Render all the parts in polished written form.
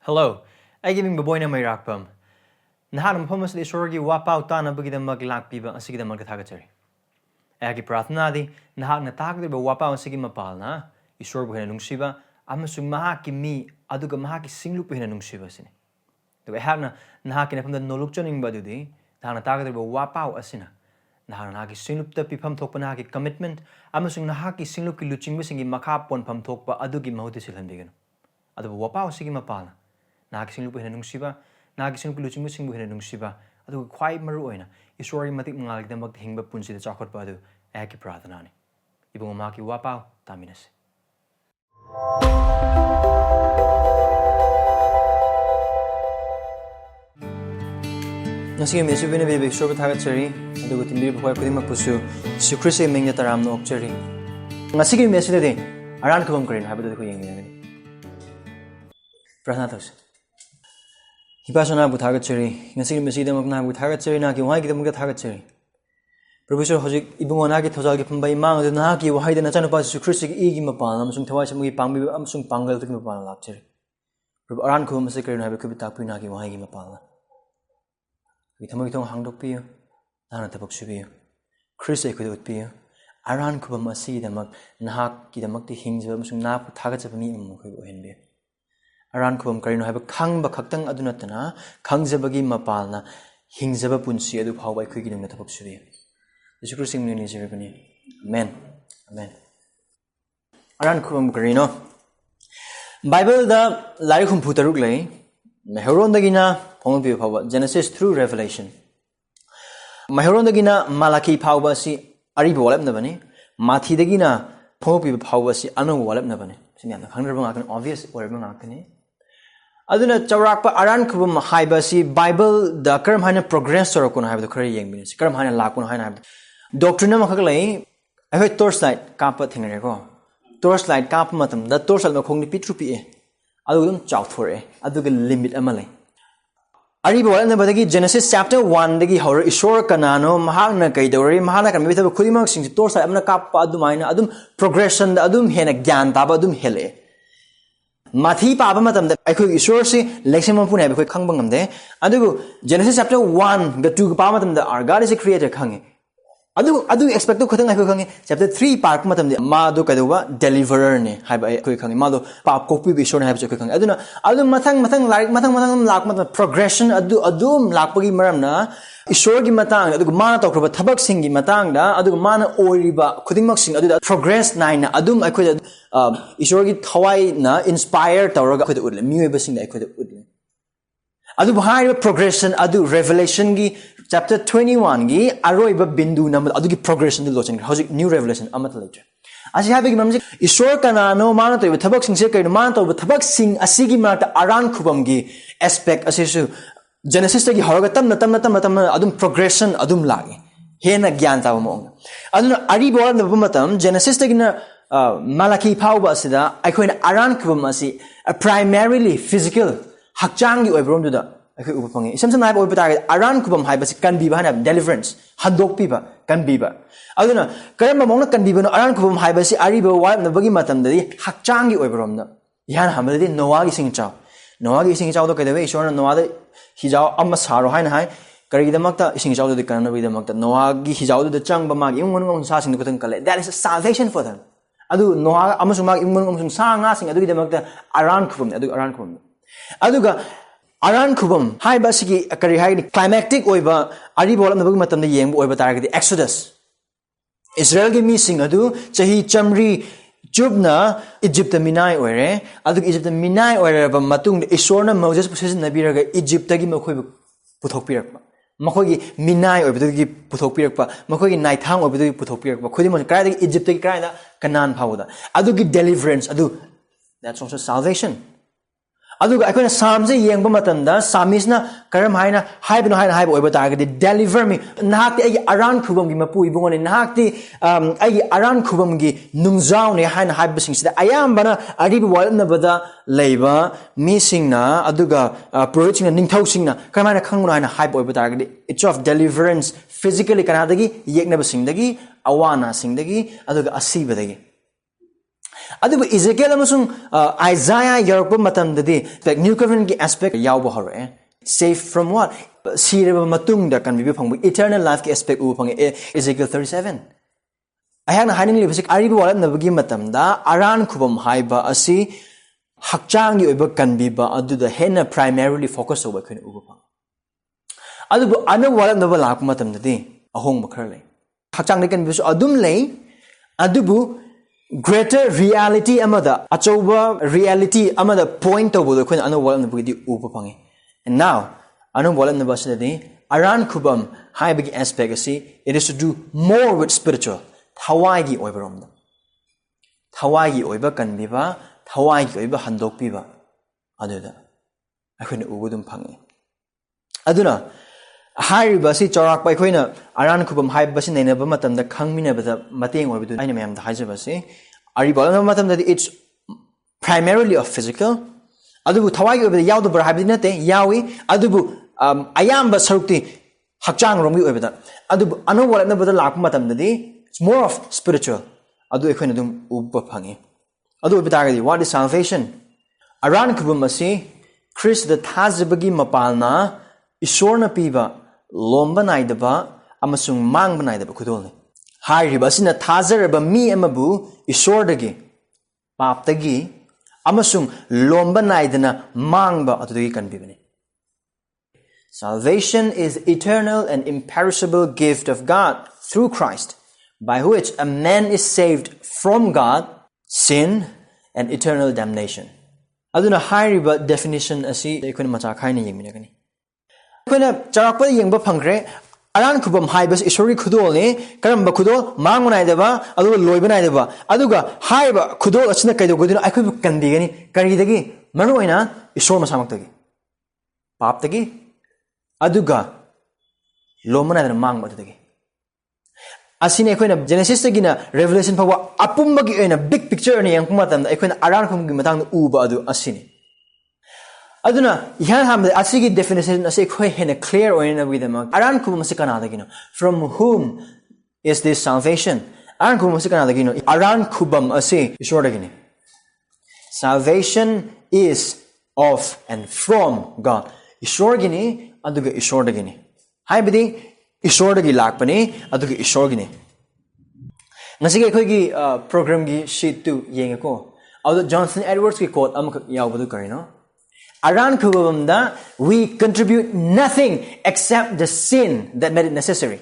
Hello, I give him Baboyna Mayrakpam. Nahanam Pomus the Esorgi Wapau Tana Bugida Maglak Piba and Sigida Magatatari. Agi Prathnadi, Nahan attack the Wapau and Sigima Palna, Esorbu Nungsiba, amasung Mahaki me, Aduga Mahaki Singlup in Nungsibasini. The Wehana Nahakin from the Nolukchoning Badudi, Nahan attack the Wapau asina. Nahanaki Singlup the Pipam Topanaki commitment, amasung Nahaki Singluki Luching missing in Makapon Pam Tokpa Adugi Mahotisilandigan. Adu Wapau Sigima Palna. Nagising lupa nungsiba, nagising luching musing buhin nungsiba, adu quite maruina, Esori matic malik the magting punsi the chocolate badu, Aki Prathanani. Ibumaki wapau, Taminas. Nasi Messi Vinny Baby Sorbet Hagatari, and the Witimbi Pudima Pusu, Sucrisi Mingataram no Cherry. Nasi Messi the day, Arankhubam green, habit of the Queen. Pranatos. Hibasana with Hagatari, Nasi Messi Magna with Hagatari, Naki, why get them get Hagatari? Professor Hojik Ibonaki Tozaki by Mang, the Naki, why the Natanapas to Christic Igimapan, Amsung Tawasami Pambi, Amsung Pangal to Mapan Lacteri. Arankhubam secretary have a Kubitapinaki, why Gimapala. With Hamilton hung up you, Anataboxubio. Khrista could be you. Arankhubam see the Mak, Nahaki the Makti Hings, Amsung Nap, targets of me and Mokuenbe. Arankhubam karino have a kang bakatang adunatana, thajabagi mapalna, hingzaba punsi adu how by quick in the top of Suvi. The Sucrusim is Amen. Amen. Arankhubam karino Bible the Laricum Putarugle, Esordagina, Pompi Power, Genesis through Revelation. Esordagina, Malaki Powasi, Aribo Walep Navani, Mathidagina, Pompi Powasi, Anu Walep Navani. Sinyan, obvious, whatever Nakani. Aduna Charakpa Arankhubam haibasi Bible the Kerm Hana progress or have the Korea Yang Minis, Kerm Hana Lakun Hana. Doctrina Makalay, I heard torchlight, Kappa Tingrego. Torchlight Kapamatum, the torchlight of Hongni Pitrupi. Adun chout for a, Adugan limit Amale. Aribo and the Badagi Genesis chapter 1, the horror Esor Kanano, Mahana Kaidori, Mahana can be with a Kulimax in torchlight Amna Kappa Adumina, Adum progression, the Adum Hena Gan Tabadum Hele. Mathi Pabamatam, I could Esorsi, Leximon Pune, quick Kangbangam de. Adu Genesis chapter 1, the two Pamatam, the our God is a creator Kangi. Adu expect to Kutang Kangi, chapter 3, Parkmatam, the Madu Kadua, deliverer ne, Hiba Kukangi, Mado, Pap Kopi, Bishon have to Kukangi. Aduna, Adu Matang, like Matang, Lakmat, progression, Adum, Lakpagi Maramna, Esorgi Matang, Adu Mana talk about Tabak Singi Matanga, Adu Mana Oriba, Kudimaxing, Adu progress nine, Adum, I could Esorgi Tawai na inspired Tauraga could would Mu Basing I could would. Adu higher progression, Adu revelation gi chapter 21 gi Aroiba Bindu number Adu progression the Lord How's new revelation amat later. As you have a mamsi, Esor Kanano Manato with Tabak Sing Secret Manto with Tabak Sing Asigi Mata Arankhubam gi aspect asisu Genesis gi Horogatam Natam Adum progression Adum Lagi. Hena Gyanta Mong. Aduna Aribo and the Bumatam, Genesis Gina Malaki Pauba Sida, I coin Arankhubam asi a primarily physical Hakjangi Obrom to the Sometimes I will target Arankhubam haibasi kanbibani deliverance, handok piba, kanbiba. Aduna, Karama Mona kanbibano Arankhubam haibasi ariba wipe the bagi matam the Hakjangi Obrom. Yan Hamadi Noagi sing chow. Noagi sing chow the Esorna no other Hijao Amasaro High. Karida Makta sing out of the Kanabi the Makta Noagi Hijao the Chang Bamag, Yung Sasing the Kutan that is a salvation for them. Adu Noa Amasung Yung Sang asking Adu the Makta Arankhubam, Adu Arankhubam. Aduga Arankhubam, haibasi Kari climactic over Aribol and the Bumatam the Yang over target the Exodus. Israel gave me sing Adu, Chahi Chamri Jubna, Egypt the Minai Ore, Adu Egypt the Minai Ore of Matung, Esorna Moses possession the Biraga, Egypt Tagi Moku Putopirpa. Makogi Minai or Budugi Putopirpa, Makogi Naithang or Budugi Putopirpa, Kudimon Krada, Egypt Krada, Kanan Powder. Adugi deliverance, Adu. That's also salvation. Adu I couldn't Psalms Yang Bumatanda, Samisna, Karam Haina, Hyben Hybe over target, deliver me. Nahaki Arankhubam Gimapu, Ibon, Nahaki Arankhubamgi, Nungzauni, Hain Hybasing. I am Bana, Aribu Walnabada, Labor, missing na, Aduga, approaching and Nintosing, Kamana Kanguna, and Hybe over target. It's of deliverance, physically Kanadagi, Yeknaba Singdagi, Awana Singdagi, Aduga Asibadagi. Adubu Ezekiel amasung Isaiah yarokpa matamdadi like new covenant ki aspect yawba hore. Safe from what? Sireba matungda kanbibi phangbu eternal life ki aspect ubu phange Ezekiel 37. Ayang haning libasi ariba wala nabagi matamda Arankhubam haiba asi hakchang gi oiba kanbiba aduda hena primarily focus over khin ubu phang. Adubu ana wala naba lakpa matamdadi ahong bakar lay. Hakchang ni kanbisu adum lay adubu greater reality amada achoba reality amada point over khin ana wala nabagi ubu phange. And now anu wala nabasadi Arankhubam haiba aspect asi it is to do more with spiritual. Thawagi oiba romda. Thawagi oiba kanbiba, thawagi oiba handok piba. Aduda. Akoina ubudum phangi. Aduna hairiba si charak pa akoina Arankhubam haiba si nainaba matamda khangminabada mateng oibidu aina mayamda haijaba si ariba matamda it's primarily of physical. Adubu thawagi oiba yawdo bar haibidi nate yawi adubu ayamba sarukti hakchang romgi oibada. Adubu anu wala nabada lakpa matamda it's more of spiritual. Adu ekhoi nadum ubba phangi. Adu bitagadi what is salvation? Arankhubam asi Khrista thajabagi mapalna Esorna piba lomba naidaba amasung mangba naidaba khudolni. Hairiba asina thajaraba mi amabu Esordagi paptagi amasung lomba naidana mangba adudagi kanbibani. Salvation is eternal and imperishable gift of God through Christ, by which a man is saved from God, sin, and eternal damnation. Aduna hairiba definition asi ekona macha khaina yengminagani. Ekona charakpa yengba phangre Arankhubam haibas isori khudolni karamba khudol mangunaidaba aduga loibanaidaba aduga haiba khudol asina kaidogudina aikhu kandigani karidagi maroina isor masamaktagi paptagi aduga lomanaidana mangmadagi. Asina ekhoi Genesis tagina Revelation phawa apumbagi oina big picture ni yang pumatamda ekhoi Arankhubam gi matang uba adu asini. Aduna ihan hamde asigi definition ase ekhoi hena clear oina widama Arankhubam ase kanadagino. From whom is this salvation? Arankhubam ase kanadagino. Arankhubam ase Esordagi. Salvation is of and from God. Esorgini aduga Esordagi. Haibidi Esordagi lakpani adugi Esorgini. Ngasige ekhoi program gi sheet 2 yengako. Adu Jonathan Edwards ki quote am yawbadu karino. Arankhubamda we contribute nothing except the sin that made it necessary.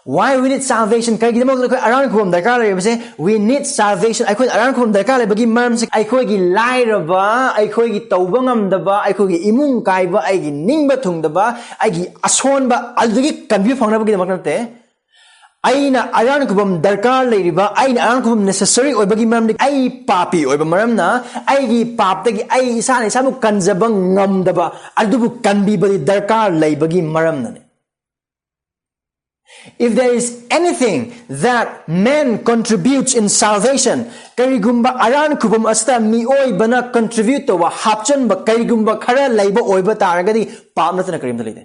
Why we need salvation? Kaya gidamog na Arankhubam darkar lay base we need salvation. Ay ko Arankhubam darkar lay bagi maram sa ay ko gi lairaba, ay ko gi tawbangam daba, ay ko gi imung kaiba, ay gi ningba tungdaba, ay gi ason ba aldugi kanbi phangna bagi damak nate. Ay na Arankhubam darkar lay riba, ay na Arankhubam necessary oy bagi maram ni ay papi oy ba maram na ay gi paptagi ay isa na isa mo kanjabang ngam daba aldubu kanbi bali darkar lay bagi maram na. If there is anything that man contributes in salvation, karigumba Arankhubam asta mioi bana contribute to wa hapchan ba karigumba khara laiba oiba taragadi pam natna karim dalide.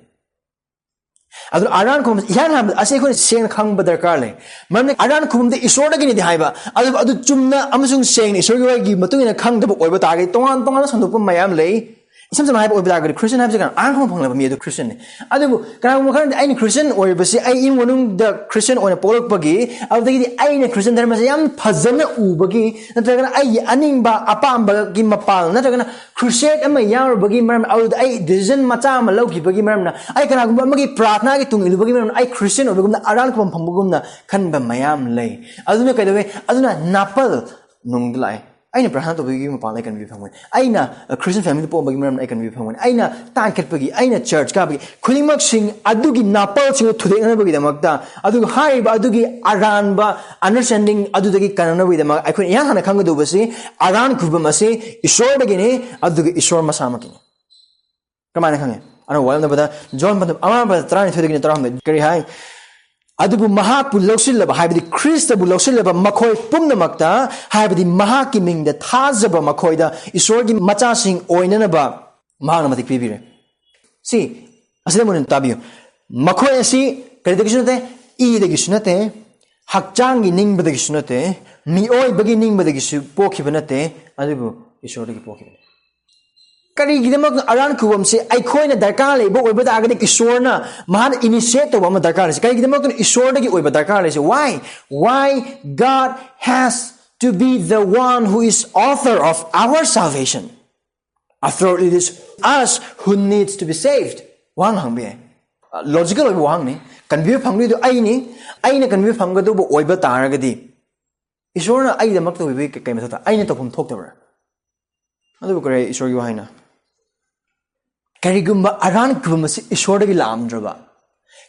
Adu Arankhubam yan ham ase ko seng khangba darkar le. Mamne Arankhubam de Esordagi ni haiba. Adu chumna amasung seng Esorgi gi matungina khangdaba oiba taragadi tongan tongan sandupa mayam le. Sometimes I have over Christian have second. I don't know me the Christian. Adu can I Christian or basi I in one the Christian on a polok bagi. I'll take the I Christian there must yam pazana ubagi. Not I animba apamba gimapal. Not gonna crusade and my yar bagi mam out I decision matama loki bagi mamna. I can have magi pratna to ilbagi I Christian or the Arankhubam pambugumna can be mayam lay. Aduna kadaway aduna napal nung lai. I na prahan to bagi mapal I can be found. I na a Christian family po bagi maram I can be found. I na tanket bagi I na church ka bagi kulimag sing adugi napal sing today na bagi damagda adug hairiba adugi aranba understanding adudagi kanana bagi damag I kun yan hana kanga do basi Arankhubam ase Esordagi ni adugi Esor masama kini kamana kanga ano wala na bada John bada amara bada trani thudagi ni taram kari hai adubu mahapu lawsilaba haibadi Khrista bu lawsilaba makhoi pumnamakta haibadi mahaki mingda thajaba makhoida Esorgi macha sing oinanaba mahana matik pibire si asida munin tabiyo makhoi asi karidagi sunate i dagi sunate hakjangi ningbadagi sunate mioi bagi ningbadagi su pokhibanate adubu Esordagi pokhiban Karigidamak Arankhubam se Aikoina Darkar labor over the Agadic Esorna, Man initiate of Mama Darkar. Karigidamak Esordagi over Darkar. Why? Why God has to be the one who is author of our salvation? After all, it is us who needs to be saved. Wang Hangbe. Logical of Wang, can be hungry to Aina can be hungry to Oiba Taragadi. Esorna Aida Makto Vivek came to Aina to whom talked over. Another great Esor Yohana. Karigumba Arankhubam Esordagi lamdraba.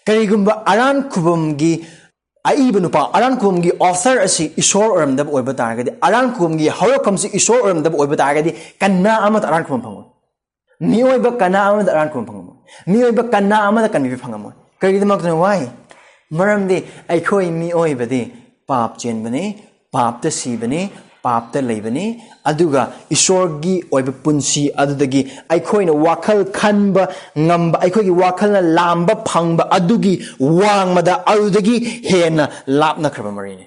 Karigumba Arankhubamgi Aibanupa Arankhubamgi author asi Esor or the Oibatagadi. Arankhubamgi how comes Esor or the Oibatagadi Kana Amat Arankhubam Pango. Mioiba Kana Amat Arankhubam Pango. Mioiba Kana Amat can be Pangamo. Karigidamak why? Maramdi Aikoi Mioibadi Pap Jenbani, Pap the Sibani. Papta Labani, Aduga, Esorgi, Oiba Punsi, Adudagi, Aikoina Wakal Kanba, Ngamba, Aikogi Wakala Lamba, Pangba, Adugi, Wangmada, Adudagi, Hena, Lapna Krabamarini.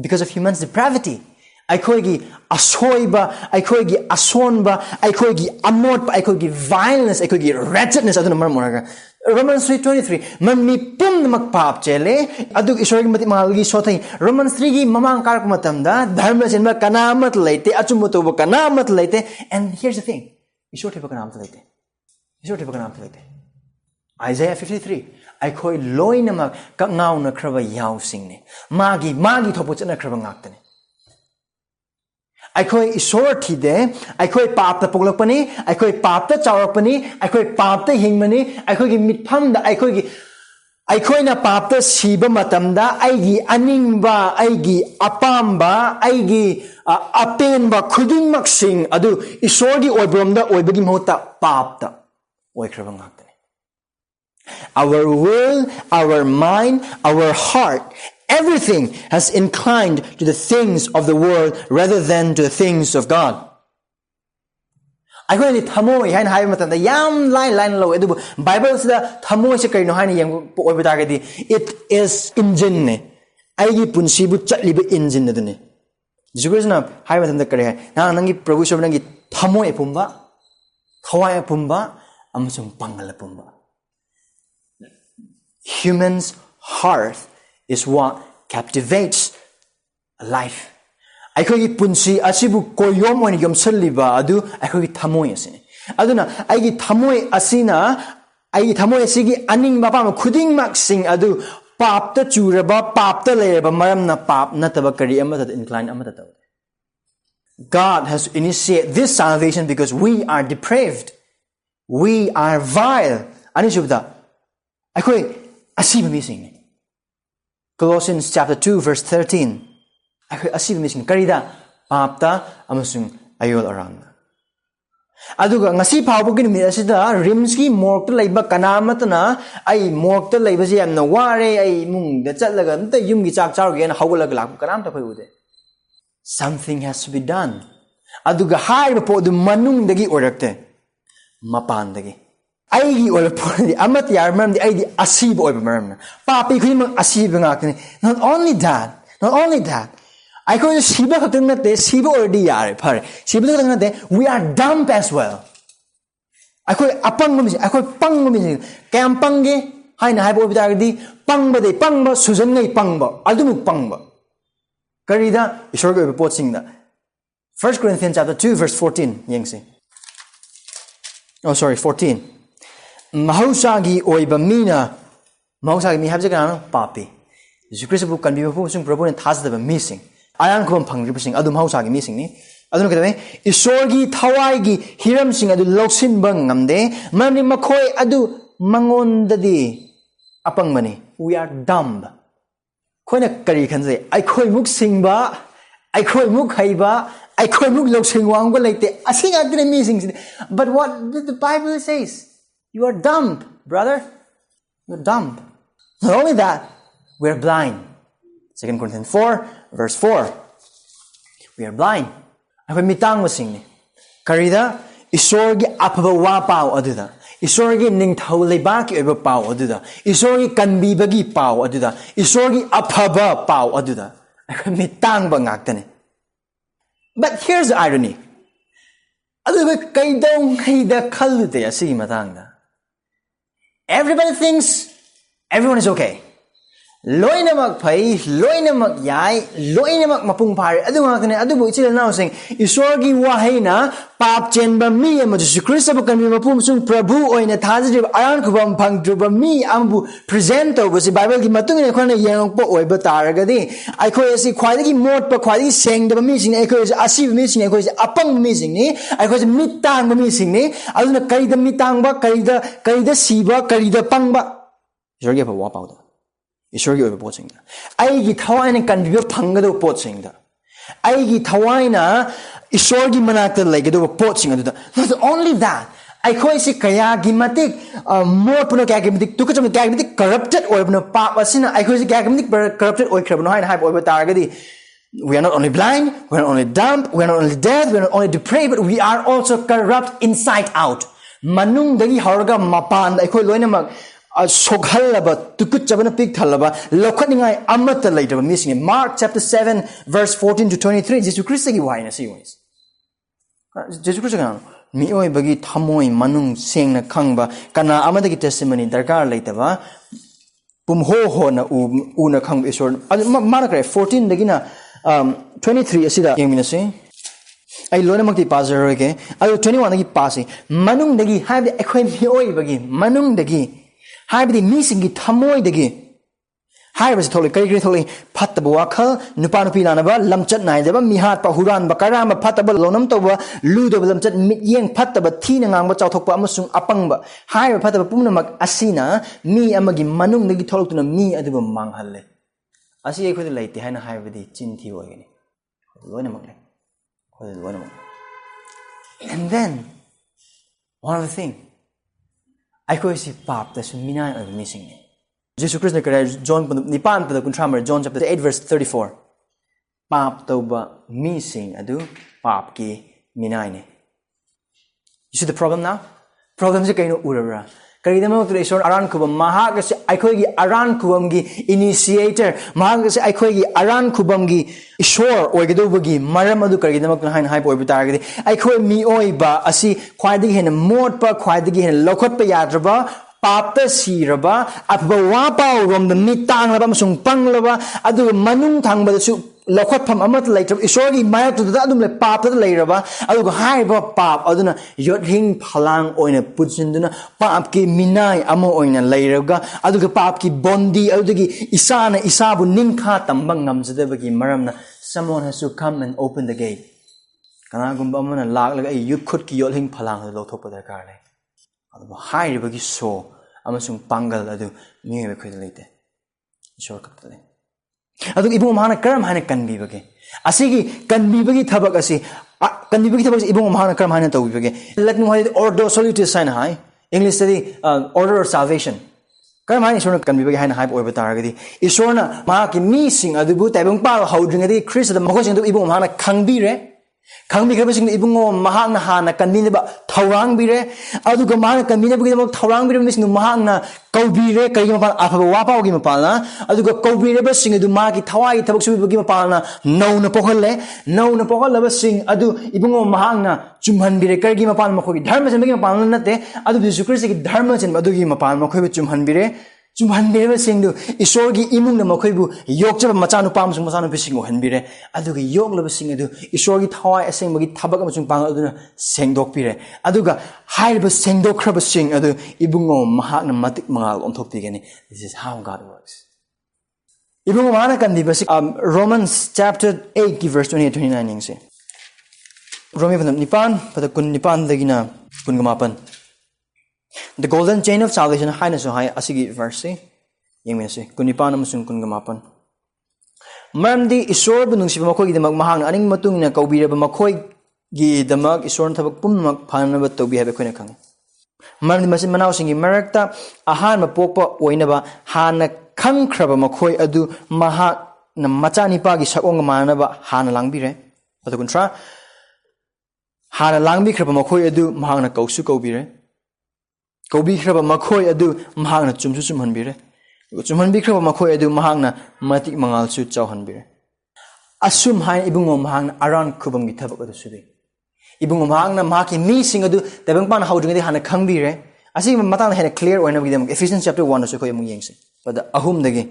Because of human's depravity. Aikogi Asoiba, Aikogi Asonba, Aikogi Amortba, Aikogi violence, Aikogi wretchedness, Aduna Romans 3:23. Man mi pum magpap chele. Adug Esorgi matimalgi sotay. Romans 3 mamang karak matamda. Dharma sinma kanamat laite. Achumuto ba kanamat laite. And here's the thing. Esorti ba kanamat laite. Esorti ba kanamat laite. Isaiah 53. Ay koi loy na mag kangaw na kraba yaw singne. Magi thopot na kraba ngaktane. Aikoi Esorti de, Aikoi Papta Poglokpani, Aikoi Papta Chawrakpani, Aikoi Papta Hingmani, Aikoi Mitpamda, Aikoi na Papta Siba Matamda, Aigi Aningba, Aigi Apamba, Aigi Apenba, Kuding Maksing, Adu, Esorgi Oibromda, Oibagi Mota, Papta, Oikrabangakte. Our will, our mind, our heart, everything has inclined to the things of the world rather than to the things of God. I go to Tamoi and Haimatan, the yam line low. Bible says Tamoi Sakarino Hani Oibitagadi. It is engine. Aigi Punsibu Chatlibu engine. Jugusna Haimatan the Kare. Now Nangi Provision Nangi Tamoi Pumba, Hawaii Pumba, amasung Pangala Pumba. Human's heart is what captivates life. Aikogi punsi asibu koyom when yom saliba adu aikogi thamoy asine. Aduna aigi thamoy asina aigi thamoy asigi aning bapa khuding mak sing adu papta churaba papta leraba maramna pap nataba kari amata incline amata taw. God has initiated this salvation because we are depraved. We are vile. Ani shubda. Aikoi asiba missing. Colossians chapter 2 verse 13. Aikoi asiba missing karida papta amasung ayol arangna. Aduga ngasi phawbagi mi asida rimski morkta leiba kanamatna ai morkta leibasi yamna ware ai mung da chatlaga amta yumgi chak charge na hawlaga lak kanamta khoi ude. Something has to be done. Aduga haiba po du manung dagi orakte mapan dagi. Aigi or pori amat yar maram di aidi asib or maram. Papi krim asib ngakni. Not only that. I call Siba Hatunate, Siba or Diar, Pari. Siba, we are dumb as well. I call Apang, I call Pang, Kampangi, Haina Habodagdi, Pangba de Pangba, Suzanne Pangba, Adumuk Pangba. Karida, Esorga reporting that. 1 Corinthians chapter 2, verse 14, Yangsi. 14. Mahusagi oiba mina. Mahusagi mi habjagan papi. Khrista bu kanbibani sung prabhu ne thajadaba missing. Arankhubam phangribasing adu mahusagi missing ni. Aduna kadame Esorgi thawaigi hiram sing adu loksinba ngamde mamni makhoi adu mangondadi apangmani. We are dumb. Khoina kari khanjai aikhoi muk singba aikhoi muk haiba aikhoi muk loksing wangba leite asing adine missing. But what the Bible says? You are dumb, brother. You're dumb. Not only that, we're blind. 2 Corinthians 4, verse 4. We are blind. Ako mitang masing ni. Karida, Esorgi apaba wa pao aduda. Esorgi ningthau leibaki oiba pao aduda. Esorgi kanbibagi pao aduda. Esorgi apaba pao aduda. Mitang ba ngaktane. But here's the irony. Aduba kaidong kaida khalute asigi matangda. Everybody thinks everyone is okay. Loinamak pai, loinamak yai, loinamak mapung pare. Adu ngaktane adubu ichil now saying Esorgi wahina pap chenba mi amasu Khrista bukan mi mapum sung Prabhu oina thajaraba Arankhubam phangdruba mi amabu present tawbasi Bible gi matung ne khona yengpo oiba taragadi aikhoi asi khwaidagi motpa khwaidagi sengdaba mi sing aikhoi asi mi sing aikhoi apang mi sing ni aikhoi mitang mi sing ni aduna karida mitang ba karida siba karida pangba Esorgi pa wa pawda Esorgi oiba pot singda aigi thawaina kanbiba phangado pot singda aigi thawaina Esorgi manakta legado pot sing aduda. Not only that, I khoi si kaya gimatik more puno kaya gimatik tukacham kaya gimatik corrupted or puno pa asina I khoi si kaya gimatik corrupted or krabno hain hype or targadi. We are not only blind, we are not only dumb, we are not only dead, we are not only depraved, but we are also corrupt inside out. Manung dagi harga mapan I khoi loinamak Soghalaba, Tukutchabana pig talaba, Lokaningai Amata later missing. Mark chapter 7, verse 14 to 23. Jesus Khrista gi wine as he was. Jesus Khrista Mioi bagi Tamoi Manung sing na Kangba, Kana Amadaki testimony, Dargar later, Pumho na una Kang Esorna. Mark 14, Dagina 23, Asida, Yaminasi. I learn among the passer again. I will 21 dagi passing. Manung dagi have the equimioi bagi, Manung dagi. Haibadi misingi thamoy dagi. Haibasi tholi kari tholi phattaba wakhal nupa nupi lanaba lamchat naidaba mihat pa huran ba karama phattaba lonam toba ludo lamchat mityeng phattaba thina ngangba chawthokpa amasung apangba haiba phattaba pumnamak asina mi amagi manung dagi tholoktuna mi aduba manghalle asi ekhoi leite haina haibadi chinthi oigani loinamak le khoi loinamak. And then one other thing I could see pap that's mina of missing. Jesus Christ John Nipan the Kuntrammer, John chapter 8, verse 34. Pap toba missing adu pap ki minaine. You see the problem now? Problem is kaino urara. Karidamo to Esordagi Arankhubam Mahagas Aikogi Arankhubam gi initiator Mahagas Aikogi Arankhubam gi Esor or Gedobagi Maramadu Karidamo Hain Hype or Target Aiko mi oiba asi quadi hen morpa quadi hen lokot payadraba Papa Siraba Apba Wapa from the Mitang Labamsung Panglava Adu Manung Tangba su Lokot Pam Amat later Esorgi Maya to the Adum le Papa later Adu Haiba Pap Aduna Yothing Palang oina Putsinduna Papki Minai Amo oina later Adu Papki Bondi Adagi Isana Isabu Ninka Tambangam Zadebagi Maramna someone has to come and open the gate. Kanagumbaman lag like you could kill him palang the lotopa the garle. Hairibagi so amasung pangal adu me equate. Short captain. Adu Ibu Mahana Karam Hana kanbibagi. Asigi kanbibagi tabakasi kanbibagi tabak Ibu Mahana Karam Hana tawibagi. Let me know order solitude sign high. English study order of salvation. Karamani Esorna kanbibagi haina hype oiba taragadi Esorna mahaki mi sing adubu taibung pa haudringadi Khrista the mahosing to ibung mahana kangbire kangbikabasing ibungo mahana hana kanbineba tharangbire aduga mahana kanbineba tharangbire misnu mahana kaubire kayima pa afaba wapa ogi mapalna aduga kaubire ba sing adu magi thawai thabak subigi mapalna nauna pokhal ba sing adu ibungo mahana chumhanbire kargi mapal makhogi dharma senbagi mapalna nate adu Jesus Khrista gi dharma sen adugi mapal makhobi chumhanbire ba sing du Esorgi imung na makhoibu yokchaba machanu pamsung machanu bisingo hanbire aduga yoklaba sing adu Esorgi thawai asengmagi thabak amachung pang aduna sengdokpire aduga hairba sengdokraba sing adu ibungo mahakna matik mangal onthokpigani. This is how God works. Ibungo mahana kanbibasi Romans chapter 8 verse 28-29 yung say Romi nipan pada kun nipan dagina kun gamapan. The golden chain of salvation haina so hai asigi verse yung say kun nipan amasung kun gamapan. Maramdi Esor bunungsiba makhoy gi damag mahang aning matung na kaubira ba makhoy gi damag Esor thabak pummak phanaba tobi habe khoina khang. Maramdi masin manaw singi marakta ahan mapokpa oinaba hana khangkhraba makhoy adu mahak na machani pa gi sakong manaba hana langbire. Patakuntra hana langbi khraba makhoi adu mahangna kausu kaubire kaubi khraba makhoi adu mahangna chumsu chumhanbire chumhanbi khraba makhoi adu mahangna matik mangal su chawhanbire asum hain ibungo mahangna Arankhubam gi thabak adu sudi ibungo mahangna mahaki mi sing adu tabang pan haudringadi hana khangbire asi matang hena clear oina gi dem Ephesians chapter 1 so khoi mu yengse but ahum dagi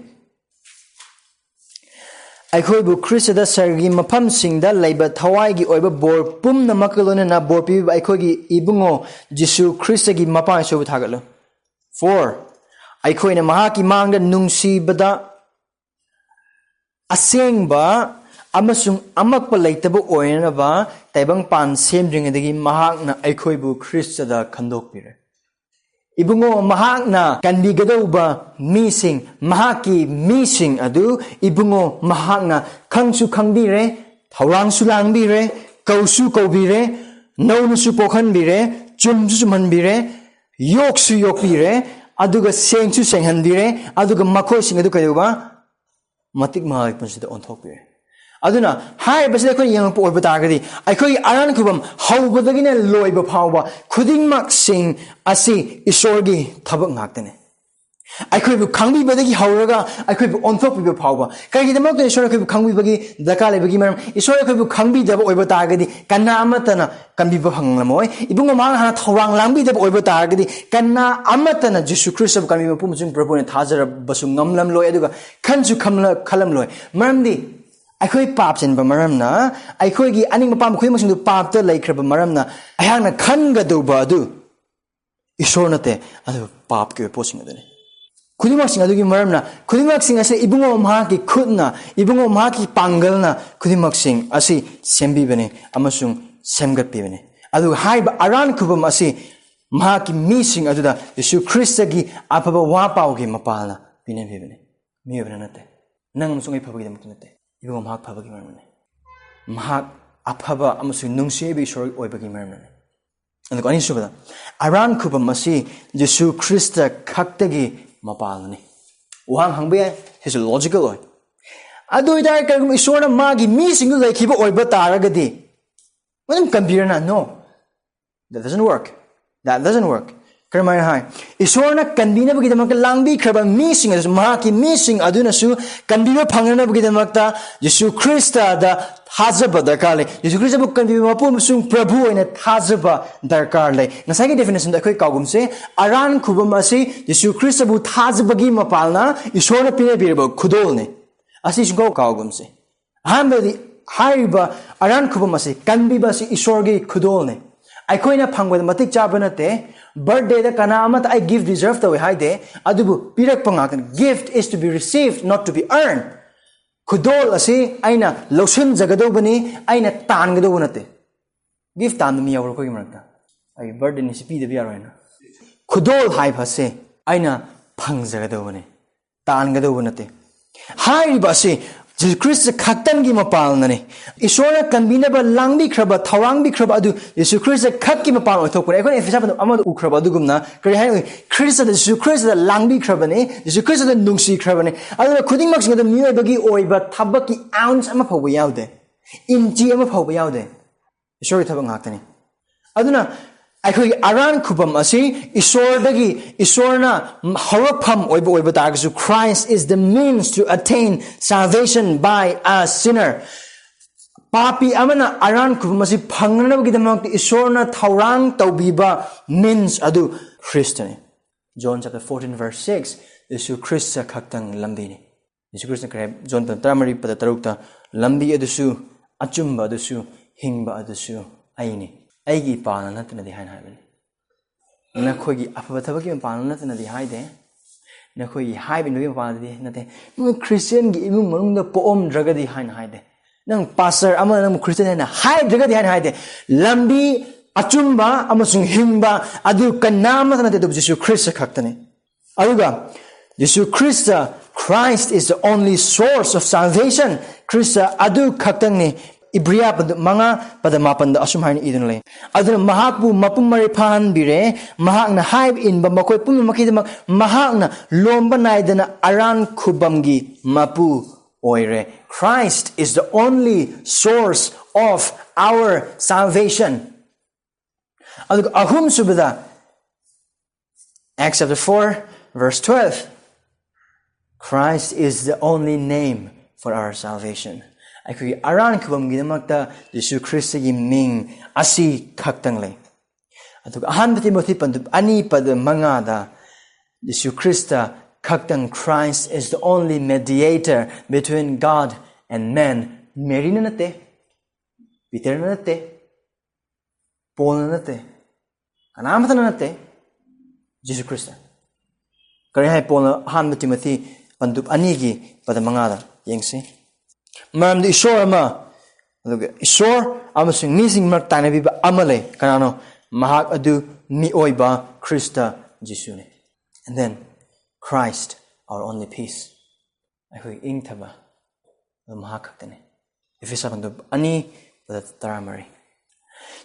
Akhoi bu Khrista da sargi mafam singda laiba thawai gi oiba bor pumna makalona na bor pi akhoi gi ibungo Jesu Khrista gi mapa so thagalo 4 akhoi na mahaki mangda nungsi bada asengba amasung amakpa laitaba oina ba taibang pan semdringedagi mahakna akhoi bu Khrista da khandok pire Ibungo mahakna kanbigadaw mising mahaki mising adu ibungo mahakna khangsu khangbire thawrangsu langbire kausu kaubire naunusu pokhanbire chumsu chumhanbire yoksu yokbire aduga sengsu senghanbire aduga makhoi sing adu kayuba matik mahak pansida onthokbire aduna haibasi akhoi yangpo oiba targadi akhoi Arankhubam haubadagina loiba phawba khudingmak sing asi Esorgi thabak ngaktane akhoi bu khangbi badagi hauraga akhoi bu onthok bi phawba kai damak to Esor akhoi bu khangbi bagi daka lebagi maram Esor akhoi bu khangbi daba oiba targadi kanna amatana kanbi ba phanglamoi ibungo mang hana thawang langbi daba oiba targadi kanna amatana Jesu Christ bu kanbi bu pumjung prabhu ne thajaraba su ngamlam loi aduga khanju khalam loi maramdi akhoi pap chen ba maramna akhoi gi aning mapam khoi masung du pap ta laikhraba maramna ayangna khanga do ba du Esorna te adu pap ke posing adane khudimak sing adu gi maramna khudimak sing ase ibungo ma ki khudna ibungo ma ki pangalna khudimak sing ase sembi bane amasung semgat pi bane adu hai ba Arankhubam ase ma ki mi sing adu da Jesu Christ gi apaba wa paw gi mapalna pine pi bane mi bane nate nang musung ai phabagi dam nate ibungo mahak phabagi maramne mahak aphaba amasung nungsebi Esor oibagi maramne and the subada Arankhubam asi Jesu Christa khaktagi mapalni wang hangbe his logical oi adu idar kagum Esorna magi mi single laikhiba oiba taragadi when compare no that doesn't work Kermai hai Esorna kanbina bagi damak langbi khraba mi sing as mahaki mi sing aduna su kanbiba phangna bagi damakta Jesu Christa da thajaba darkar le Jesu Christa bu kanbiba mapum sung prabhu oina thajaba darkar le nasai ki definition da khoi kagum se Arankhubam ase Jesu Christa bu thajabagi mapalna Esorna pine birba khudolni asi sung kagum se hambadi hairiba Arankhubam ase kanbiba se Esorgi khudolni aikoina phangwa matik chabana te birthday da kana amat I give deserve the way haide adubu pirak pangakan gift is to be received not to be earned khudol ase aina losun jagado bani aina tan gado bunate gift tan mi yawro koi marta ai birthday ni sipi de biaro aina khudol hai phase aina phang jagado bani tan gado bunate hairiba ase Jesus Christ khaktan gi mapal nani Esorna kanbina ba langbi khraba thawang bi khraba adu Jesus Christ khak gi mapal othok pore ekon efisa amad u khraba adu gumna kari hai Christ da Jesus Christ da langbi khraba ne Jesus Christ da nungsi khraba ne adu khuding mak sing da mi bagi oiba thabak ki ounce ama phawba yaude inchi ama phawba yaude Esor thabak ngaktani aduna akhoi Arankhubam ase Esordagi Esorna harapham oiba targasu Christ is the means to attain salvation by a sinner papi amana Arankhubam ase phangna bagi damak Esorna thawrang tawbiba means adu Christ ne John chapter 14 verse 6 Jesu Christ khaktang lambi ne Jesu Christ kare John tamari pada tarukta lambi adusu achumba adusu hingba adusu aini aigi paana natna di hain haibani nakhogi afaba thabaki paana natna di haide nakhogi haibin no paana di nate Christian gi imung manungda poom draga di hain haide nang pastor ama nang Christian na hai draga di hain haide lambi achumba amasung hingba adu kanama nate do Jesu Christ khaktane aduga Jesu Christ is the only source of salvation Christ adu khaktang ni Ibriya manga pada mapan da asum hain idun le aduna mahakbu mapum mari phan bire mahakna haib in ba makoi pum makidama mahakna lomba naidana Arankhubam gi mapu oire Christ is the only source of our salvation ꯑꯗꯨꯒ ꯑꯍꯨꯝ ꯁꯨꯕꯗ Acts chapter 4 verse 12 Christ is the only name for our salvation. ꯑꯩꯈꯣꯏꯒꯤ ꯑꯔꯥꯟꯈꯨꯕꯝꯒꯤꯗꯃꯛꯇ ꯌꯤꯁꯨ ꯈ꯭ꯔꯤꯁꯇꯒꯤ ꯃꯤꯡ ꯑꯁꯤ ꯈꯛꯇꯪ ꯂꯩ. ꯑꯗꯨꯒ ꯑꯍꯥꯟꯕ ꯇꯤꯃꯣꯊꯤ ꯄꯟꯗꯨꯞ 2:5ꯗ yishu Khrista kaktang Christ is the only mediator between God and man. Mary na nate, Peter na nate, Paul na nate, kanamata na nate, Yishu Khrista. Kaya hai Paul na han Timothy pandup anigi pada mangada yengsi. Maram di Esor ama, Esor amasung missing mark tanabi ba amale kanano mahak adu mi oiba Khrista Yishu ne. And then Christ, our only peace. Aykoy ingtaba mahakaktane. If you sabandu ani pada taramari.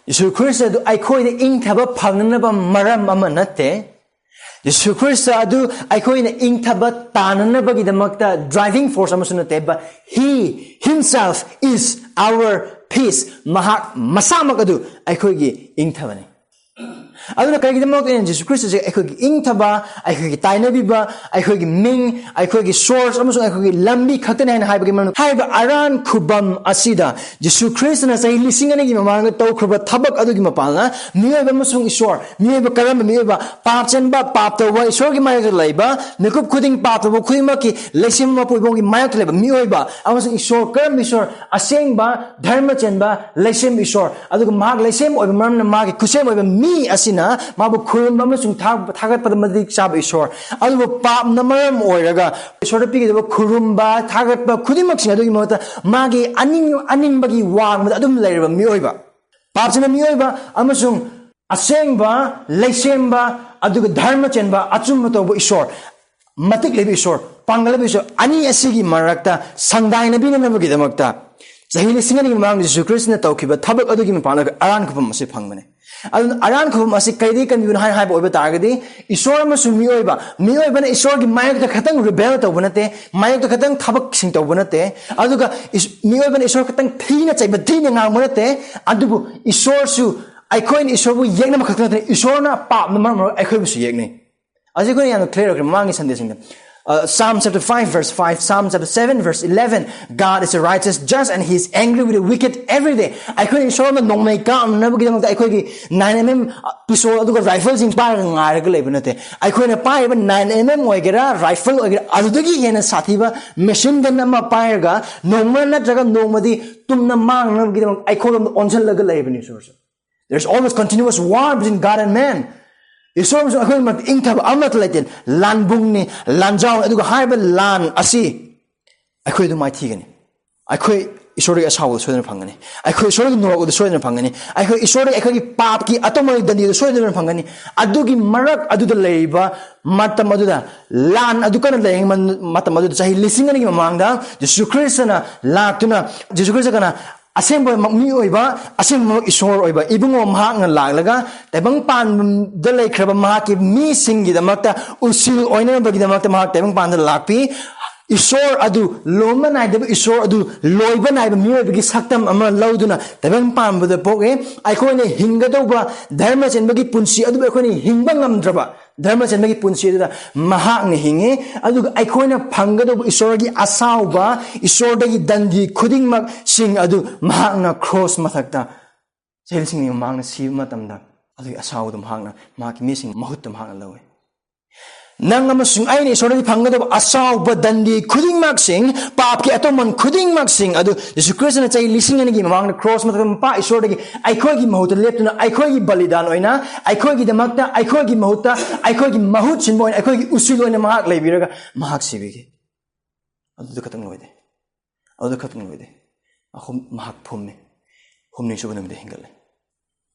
Yishu Khrista adu aykoy na ingtaba phagnanaba maram ama natte. Yishu Khrista adu aykoy na ingtaba tananaba gidamakta driving force amasu natte, but He Himself is our peace. Mahak masamak adu aykoy gi ingtabane. aduna kaigidamok in Jesus Christ je aikogi ingthaba aikogi tainabiba aikogi ming aikogi source amasung aikogi lambi khakten hain haibagi manu haiba Arankhubam asida Jesus Christ na sai lisingani gi mamanga tawkhruba thabak adugi mapalna miyoiba amasung isor miyoiba karamba miyoiba papchenba paptawa isor gi mayag laiba nikup khuding paptawa khudima ki lesim mapoibong gi mayag laiba miyoiba amasung isor karam isor asengba dharma chenba lesim isor aduga mag lesim oiba mamna mag kusem oiba mi asina mabu khurumba amasung thagat padamadi chab isor aduga pap namaram oiraga isor pigi deba khurumba thagat ba khudimak sing adugi mata magi aning bagi wang adum leirba miyoiba papchena miyoiba amasung asengba leisemba aduga dharma chenba achumma tobo isor matik lebi isor pangalbi isor ani asigi marakta sangdaina bina nabagi damakta jahili singani mang Jesus Christ na tawkiba thabak adugi mapana Arankhubam ase phangmane adun Arankhubam ase kaidi kanbibani hai oiba targadi isor amasung miyoiba na isor gi mayak ta khatang rebel tawbunate mayak ta khatang thabak sing tawbunate aduga miyoiba na isor khatang thina chaiba thina ngangmunate adubu isor su aikoin isor bu yekna makhatna Esorna pap namar aikoi bu su yekne aje ko yana clear ok mangi sandesing Psalm chapter 5 verse 5, Psalm chapter 7 verse 11, God is a righteous judge and He is angry with the wicked every day. Aikoi Esorna nongmai ka amnabagi damang aikoi gi 9mm pistol aduga rifle sing par ngaraga leibunate. Aikoi na pai ba 9mm oigera rifle oigera adudagi hena sathiba machine gun ama pairga nongma natraga nongmadi tumna mangnabagi damang aikoi onjalaga leibuni source. There's always continuous war between God and man. Isor so akoi mat ingthab amat laiten lan bungni lan jaw aduga haiba lan asi akoi du mai thigani akoi isor ri asaw soidana phangani akoi isor ri norok du soidana phangani akoi isor ri akoi pap ki atomai dandi du soidana phangani adugi marak aduda leiba matam aduda lan adukana leng matam aduda chahi lisingani gi mamangda Jesus Christ na laktuna Jesus Christ kana asengba mi oiba asengba isor oiba ibungo mahak nga laglaga taibang pan da leikraba mahak ki mi singi damakta usil oina bagi damakta mahak taibang pan da lakpi isor adu lomba naidaba isor adu loiba naiba mi oiba gi saktam ama lauduna taibang pan bada poke aikoine hingadauba dharma chenbagi punsi adu aikoine hingba ngamdraba dharma chenbagi punsi adu mahak ni hinge adu aikoine phangadauba isorgi asauba isordagi dandi khudingmak sing adu mahak na cross mathakta sel sing ni mahak na si matamda adu asau du mahak na mahak mi sing mahut mahak na lawe nang amasung ai ni isorgi phangadauba asauba dandi khudingmak sing pap ki atomon khudingmak sing adu Jesus Christ na chai lising ani gi mahak na cross mathakta pa isordagi aikoi gi mahut leptuna aikoi gi balidan oina aikoi gi damakta aikoi gi mahuta aikoi gi mahut sinbo oina aikoi gi usul oina mahak leibiraga mahak sibigi adu khatang loide ahum mahak phumne humni su banam de hingal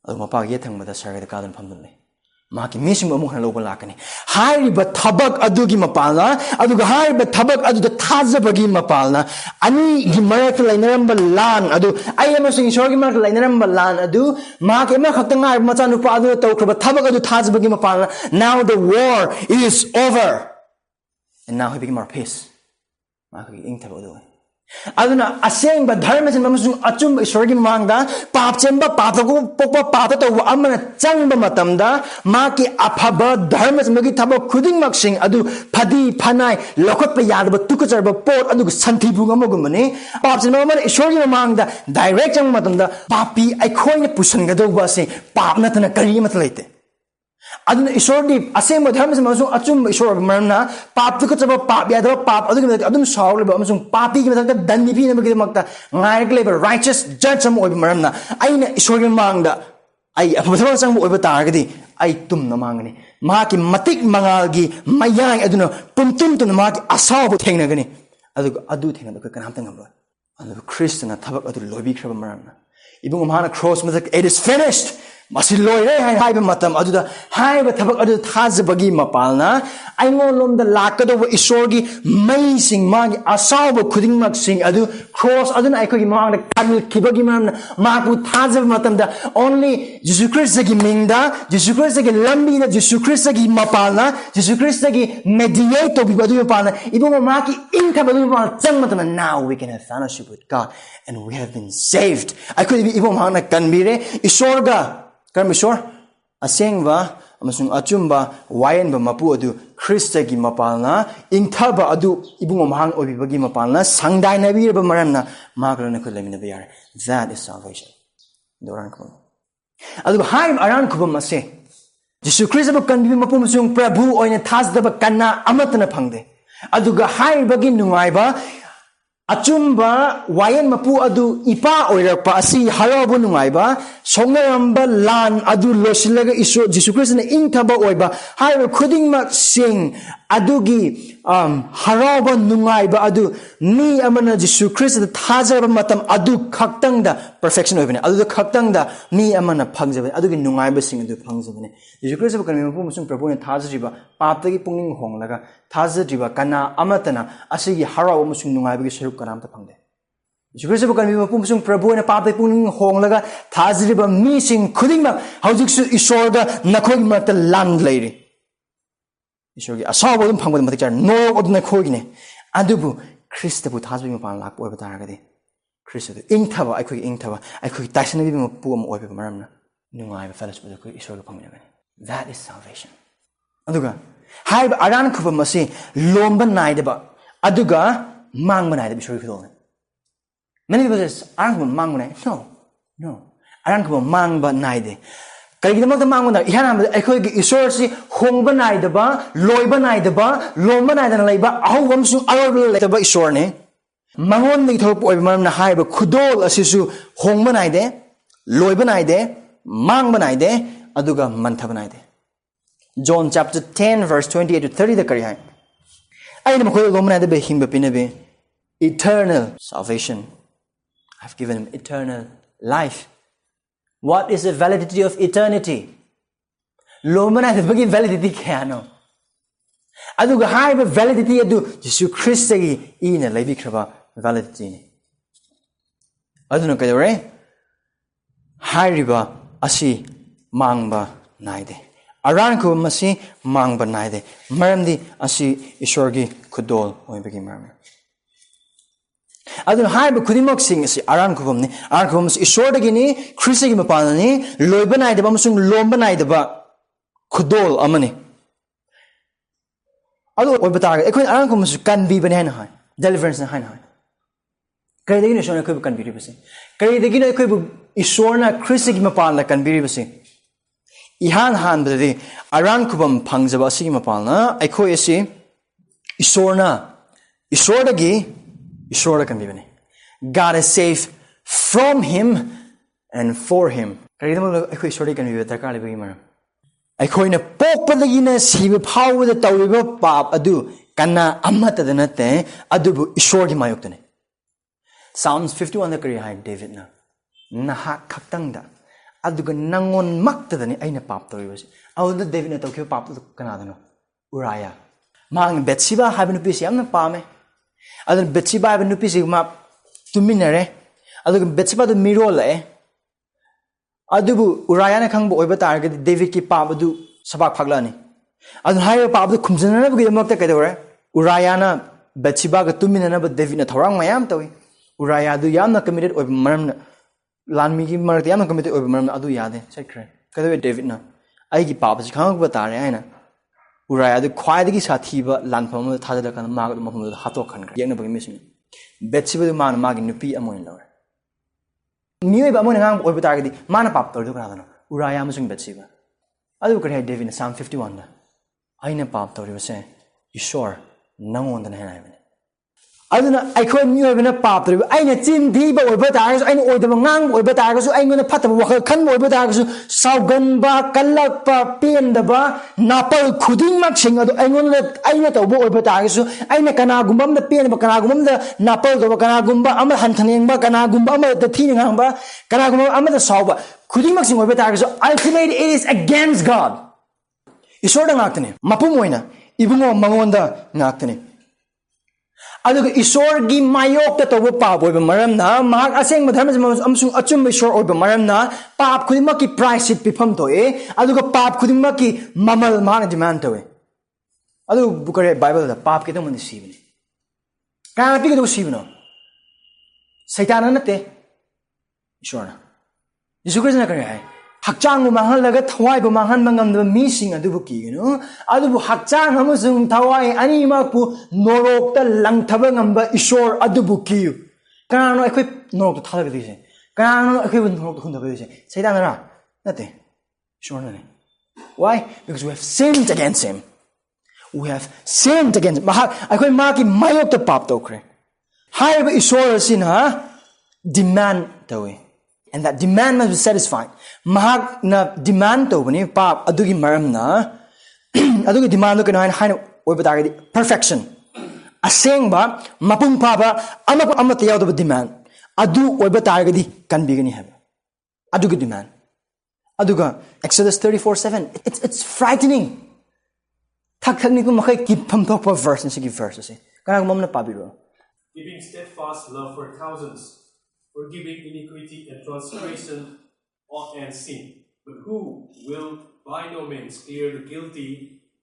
adu mapa ye thangmada sarga da kadan phamdale mahaki mising amu han loba lakani hairiba thabak adugi mapalna aduga hairiba thabak aduda thajabagi mapalna ani gi marak lainaramba lan adu ai amasung isorgi marak lainaramba lan adu mahaki ma khaktanga macha nupa adu tawkraba thabak adu thajabagi mapalna now the war is over and now he became our peace mahaki ingthaba adu Aduna aseng ba dharma sin mamasung achum Esorgi mangda pap chemba patagu pokpa pata to amana changba matamda maki aphaba dharma sin magi thabo khuding maksing adu phadi phanai lokot pa yadba tukacharba pot adu santhi bunga mogumani pap sin mamana Esorgi mangda direct chang matamda papi aikhoina pusanga do ba se pap natana kari mat leite aduna Esordi aseng ba dharma sin mamasung achum Esorgi marna pap tukachaba pap yadba pap adu adum sawl ba amasung papi ki matang dannipi na magi makta ngaik leba righteous judge am oib maramna aina Esorgi mangda ai apabthang sang bo oib targadi ai tum na mangani maki matik mangalgi mayang aduna pumtum tun maki asaw bo thengna gani adu thengna ko kanam tangam ba adu Khrista na thabak adu lobi khraba maramna ibung mahana cross matak it is finished masi loire haiba matam aduda haiba thabak adu thajabagi mapalna aingolom da lakado Esorgi maising magi asaw khuding mak sing adu cross aduna aikoi mang da kamil kibagi mamna maku thajab matam da only Jesus Christ gi mingda Jesus Christ gi lambi na Jesus Christ gi mapalna Jesus Christ gi mediator bi adu mapalna ibung maki inka badu mapalna chang matam now we can have fellowship with God and we have been saved aikoi ibung mang na kanbire Esorga Karmishor, asengba, amasung achumba, wayenba mapu adu, Khrista gi mapalna, ingthaba adu, ibung omhang obibagi mapalna, sangdai nabirba maramna, magrana kulamina biyar. That is salvation. The Arankhubam. Adu haim Arankhubam ase. Jesu Khrista ba kanbi mapu masung Prabhu oina thasdaba kanna amatana phangde. Adu ga haim bagi nungaiba, achumba wayan mapu adu ipa oirapa asi harabu nungaiba songnaramba lan adu losilaga iso Jesus Christ na ingthaba oiba haiba khudingmak sing adugi haraba nungaiba adu mi amana Jesus Christ da thajaraba matam adu khaktangda perfection oibane adu khaktangda mi amana phangjabe adugi nungaiba sing adu phangjabane Jesus Christ ba kanmi mapu musung Prabhu na thajariba paptagi pungning honglaga thajariba kana amatana asigi harawa musung nungaiba gi sarup kanam ta phangde Jesus Christ ba kanmi mapu musung Prabhu na paptagi pungning honglaga thajariba mi sing khudingma haujiksu Esorga nakhoi mata land leiri Esorgi asaw dum phangba matik char no oduna khogine adubu Khrista bu thajbi ma pan lak oiba taragadi Khrista du ingthaba aikoi taisanabi ma pu am oiba maramna nungai ba fellowship du ko Esorga phangna that is salvation aduga haib Arankhubam ase lomba naidaba aduga mangba naidaba Esorgi khudolni many people say Arankhubam mangba nai no Arankhubam mangba naide Karigidamag manguna ihanam aikoi gi Esorsi hongba naidaba loiba naidaba lomba naidana leiba ahawam su arol leitaba Esorne mangon ni thop oiba maramna haiba khudol asisu hongba naide loiba naide mangba naide aduga manthaba naide John chapter 10 verse 28 to 30 da kari hai aina makoi lomba naide be hingba pinabe eternal salvation I've given him eternal life What is the validity of eternity? Lomana the bagi validity kano. Adu ga haiba validity adu Jesus Christ gi ina lebi kraba validity ni. Adu no kadore hairiba asi mangba naide. Arankhubam asi mangba naide. Maramdi asi Esorgi khudol oibagi maram. Adun haiba khudimok sing asi Arankhubam ni Arankhubam Esordagi ni Khrista gi mapana ni loiba naidaba amasung lomba naidaba khudol amani adu oiba targa ekoi Arankhubam su kanbibani hana hai deliverance na hana hai kaidagi ni Esorna khoi kanbiri base kaidagi ni khoi Esorna Khrista gi mapana kanbiri base ihan han bade Arankhubam phangjaba asi gi mapana ekoi asi Esorna Esordagi Esorda kanbibani God is safe from him and for him kaidamo ekoi Esorda kanbiba darkar lebagi maram aikoina pokpadagina siba phawda tawriba pap adu kana amata danate adubu Esorgi mayoktane Psalms 51 da kari hai David na naha khaktangda aduga nangon maktadani aina pap tawribasi awda David na tawkhiba pap tu kanadano Uriah mang Bathsheba habinu pisi amna pame adun Bathsheba habinu pisi ma tuminare aduga Bathsheba du mirol adubu Uriah na khangbo oiba targa David ki pap adu sabak phaglani adun haiba pap du khumjana na bugi makta kadore Uriah na Bathsheba ga tuminana ba David na thorang mayam tawi Uriah adu yamna committed over maramna lanmi ki marak yamna committed over maramna adu yade sakre kadawe David na aigi papa si khang ba tare aina Uriah adu khwaidagi sathiba lanpham ma thajada kan ma ga mafam hato khan yengna bagi mission Bathsheba du man ma gi nupi amoin law Mioi ba amoin ngang oiba targadi mana pap tor du kana na Uriah amasung Bathsheba adu kare David na Psalm 51 da aina pap tor ba se Esor nangon da na hai aduna aikoi mioi bana pap tor aina chin thi ba oiba targasu aina oidaba ngang oiba targasu aina phataba wakhal khan oiba targasu saugan ba kallak pa pen da ba napal khuding mak sing adu aina tawbo oiba targasu aina kana gumbam da pen ba kana gumbam da napal do kana gumba ama hanthaneng ba kana gumba ama da thi ngang ba kana gumba ama da sauba khuding mak sing oiba targasu ultimately it is against God Esorda ngaktane mapum oina ibungo mangonda ngaktane aduga Esorgi mayok ta tobo pap oiba maramna mahak aseng madharma amsung achum Esor oiba maramna pap khudingma ki price it pifam toe aduga pap khudingma ki mamal mana demand toe adu bukare Bible da pap ke tong sibne kana pi ke do sibno Satan na te Esorna Yesu Christ na kare hai hakchang bu manghal laga thawai bu manghan mangam da mi sing adu bu ki no adu bu hakchang amasung thawai ani ma pu norok ta langthaba ngamba Esor adu bu ki kana no ekhoi norok ta thalaga dise kana no ekhoi bu norok ta khunda ba dise Satan na nate Esor na why because we have sinned against him we have sinned against him ekhoi ma ki mayok ta pap to kre hai ba Esor sina demand tawe and that demand must be satisfied mahak na demand to bani pap adugi maram na adugi demand ko na haina oiba targadi perfection aseng ba mapung pa ba ama tayaw do demand adu oiba targadi kanbibani haba adugi demand aduga Exodus 34:7 it's frightening thak ni ko makai ki pham thok pa verse ni gi verse se kana mom na pabiro giving steadfast love for thousands forgiving iniquity and transgression and sin. But who will by no means clear the guilty,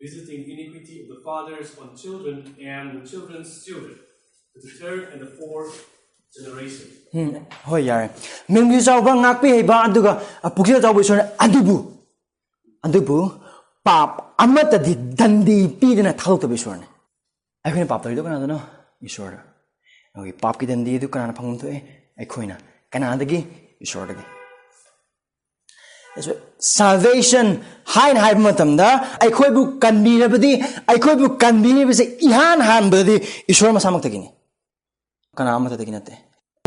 visiting iniquity of the fathers on children and the children's children, to the third and the fourth generation. Hoi yare. Mingyu chawba ngakpi heba aduga puksa chawba Esor adubu pap amata di dandi pi dana thaluk ta Esor ne. Aikhoina pap tari do kana no Esor. Okay pap ki dandi du kana phangum to aikhoina kana dagi Esordagi salvation hain hai matamda aikoi bu kanbinabadi aikoi bu kanbinibase ihan hanbadi Esor masamak tagini kana amata tagini te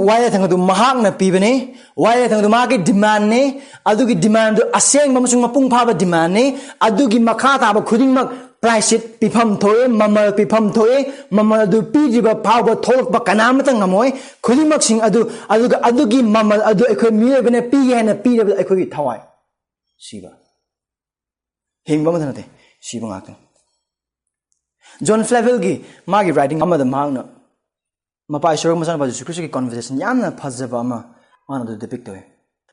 why thangdu mahak na pibane why thangdu ma ki demand ne adugi demand aseng mamusung mapung phaba demand ne adugi makha ta ba khuding mak price it pifam thoe mamal pifam thoe mamal du pijiba phaba tholok ba kana amata ngamoi khuding mak sing adugi mamal adu aikoi miye bane pi hena pi aikoi thawai Shiva. Hingba madanate Shiva ngakta. John Flavel gi magi writing amada magna mapa Esor masana ba Jesu Christ ki conversation yamna phajaba ma mana do depict toy.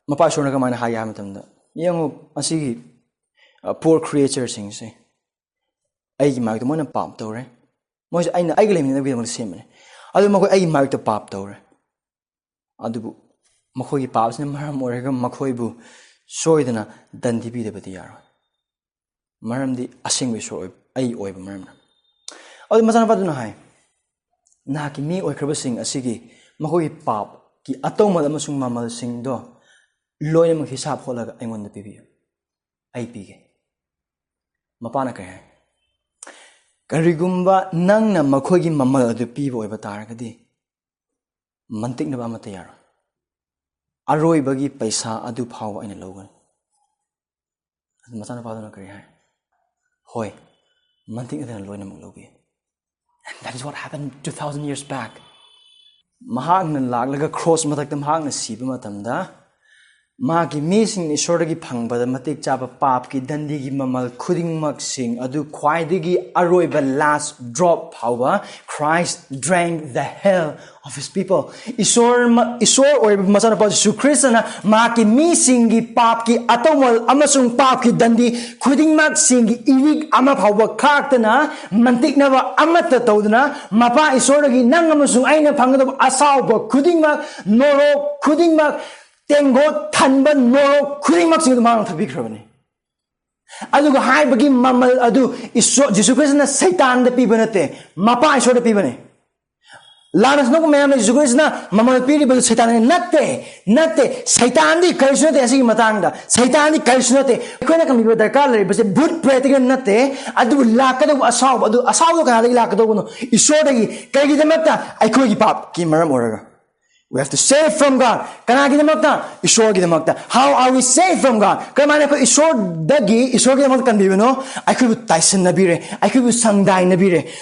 Mapa Esor na ka mana haya matamda. Yango asigi poor creature sing se. Ai gi mag to mona pap tore. Mo aina ai gele ni bi mo semne. Adu mako ai mag to pap tore. Adu mako gi pap sne maram orega mako bu soidana dandi bi de bati yaro maramdi asing we so ai oiba maramna adu masana paduna hai na ki mi oi khraba sing asigi mahoi pap ki atoma amasung mamal sing do loina ma hisab holaga aingon da pibi ai pige mapana ka hai karigumba nangna makhoi gi mamal adu pibo oiba taragadi mantik na ba mata yaro aroi bagi paisa adu phaw aina logan masana padana kari hai hoi manting adana loina muk logi and that is what happened 2000 years back mahagna laglaga cross matakta mahagna siba matamda Magi missing Esordagi Pangbada Matik Chapa Papki Dandigi Mamal Kuding Maksing Adu Kwaidigi Aroiba last drop power Christ drank the hell of his people. Esor or Masana Pasu Kristana Maki missingi Papki Atomal amasung Papki Dandi Kuding Maksingi Irik Amapawa Kartana Mantik Nava Amata Todana Mapa Esordagi Nangamasung Aina Pangado Asauba Kuding Mak Noro Kuding Mak Tengo Tanba Noro Kuding Maksing the Mount of Bikravani. Aduga haibagi mamal adu iso Jesus Christ na Satan the pibanate mapa iso the pibane. Lanas no mayam Jesus Christ na mamal piri but Satan nate Satan di karisnote asi matanga Satan di karisnote kona kami badar kalari but boot pretigan nate adu lakado asaw ka lakado no iso dagi kagi demata ay ko gi pap ki maram oraga. We have to save from God. How are we saved from God? Esordagi, Esordagi I could Tyson Nabire, I could Sangdai Nabire.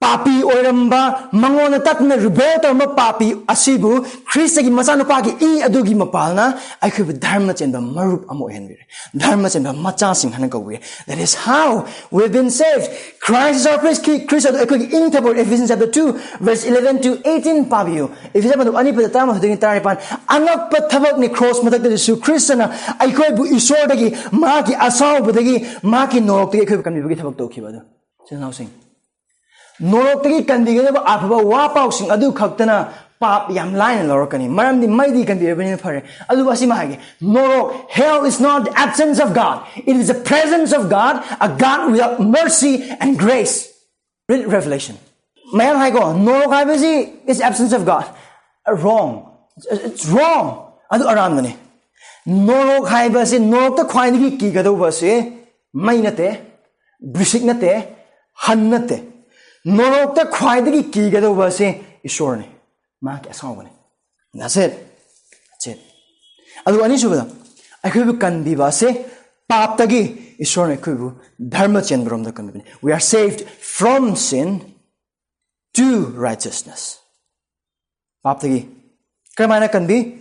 Papi oramba, mangona tatna rebota ma papi asibu, Khrista gi masano pagi adugi mapalna, I could dharma chenda marup amo envire. Dharma chenda machasing hanakawe. That is how we've been saved. Christ is our place. Khrista intable Ephesians chapter 2, verse 11 to 18 pabio. If you have any put time of the entire pan, anak patavak ni cross matak su Khrista na I could Esordagi, maki asaw budagi, maki no to can be tabak to kibado. So now sing. Norotagi can be given Apaba Wapausing Adu Kaktana Pap Yam Line Lorokani. Maram the mighty can be even for Adubasimagi. Norok, hell is not the absence of God. It is the presence of God, a God without mercy and grace. Read Revelation. Mayan Haigo, Norok haibasi is the absence of God. Wrong. It's wrong. Adu Aramani. Norok haibasi, Norok the Quainigi Kigadobasi, Mainate, Brisiknate, Hannate. Norokta Kwaidagi Kigado was a Esorna. Mark as Hawani. That's it. That's it. Aduanishuba. I could kanbibani, paptagi, Esorna kubu, dharma chendrom the kanbibani. We are saved from sin to righteousness. Paptagi. Kramana can be.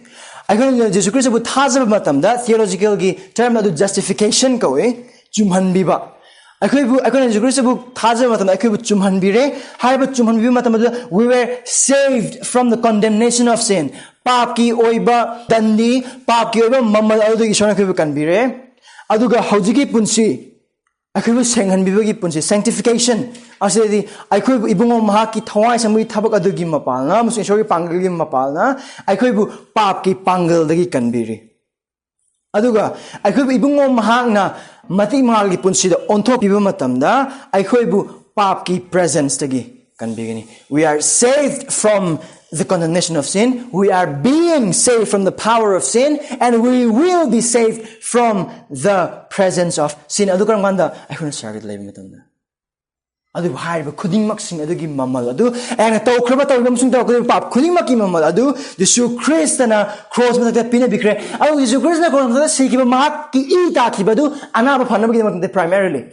I could Jesus Christ would thajabagi matamda theological term adu justification kawe, jumhan biba. I could Jesus Christ book thajabagi I could jumhanbire, hairiba jumhanbi we were saved from the condemnation of sin. Papki oiba dandi, papki oiba mamal adudagi Esorna kubu kanbire. Aduga haujigi punsi. I could senghanbibagi punsi sanctification. I said I could ibungo mahaki thawai samui thabak adugi mapalna, musin Esori pangalgi mapalna. I could papki pangal dagi kanbire. Aduga I could ibungo mahangna Mati Malgi Punsida on top of Matamda, I could papki presence tagi can begin. We are saved from the condemnation of sin, we are being saved from the power of sin, and we will be saved from the presence of sin. Adukarmanda, I couldn't start it later Matamda. Adu hairiba khuding maksing adugi mamal adu ana taw khraba taw gamsung taw pap khuding maki mamal adu Jesus Christ na cross matak pina bikre adu Jesus Christ na cross matak sikiba mak ki ita kibadu anaba phanab gi makte primarily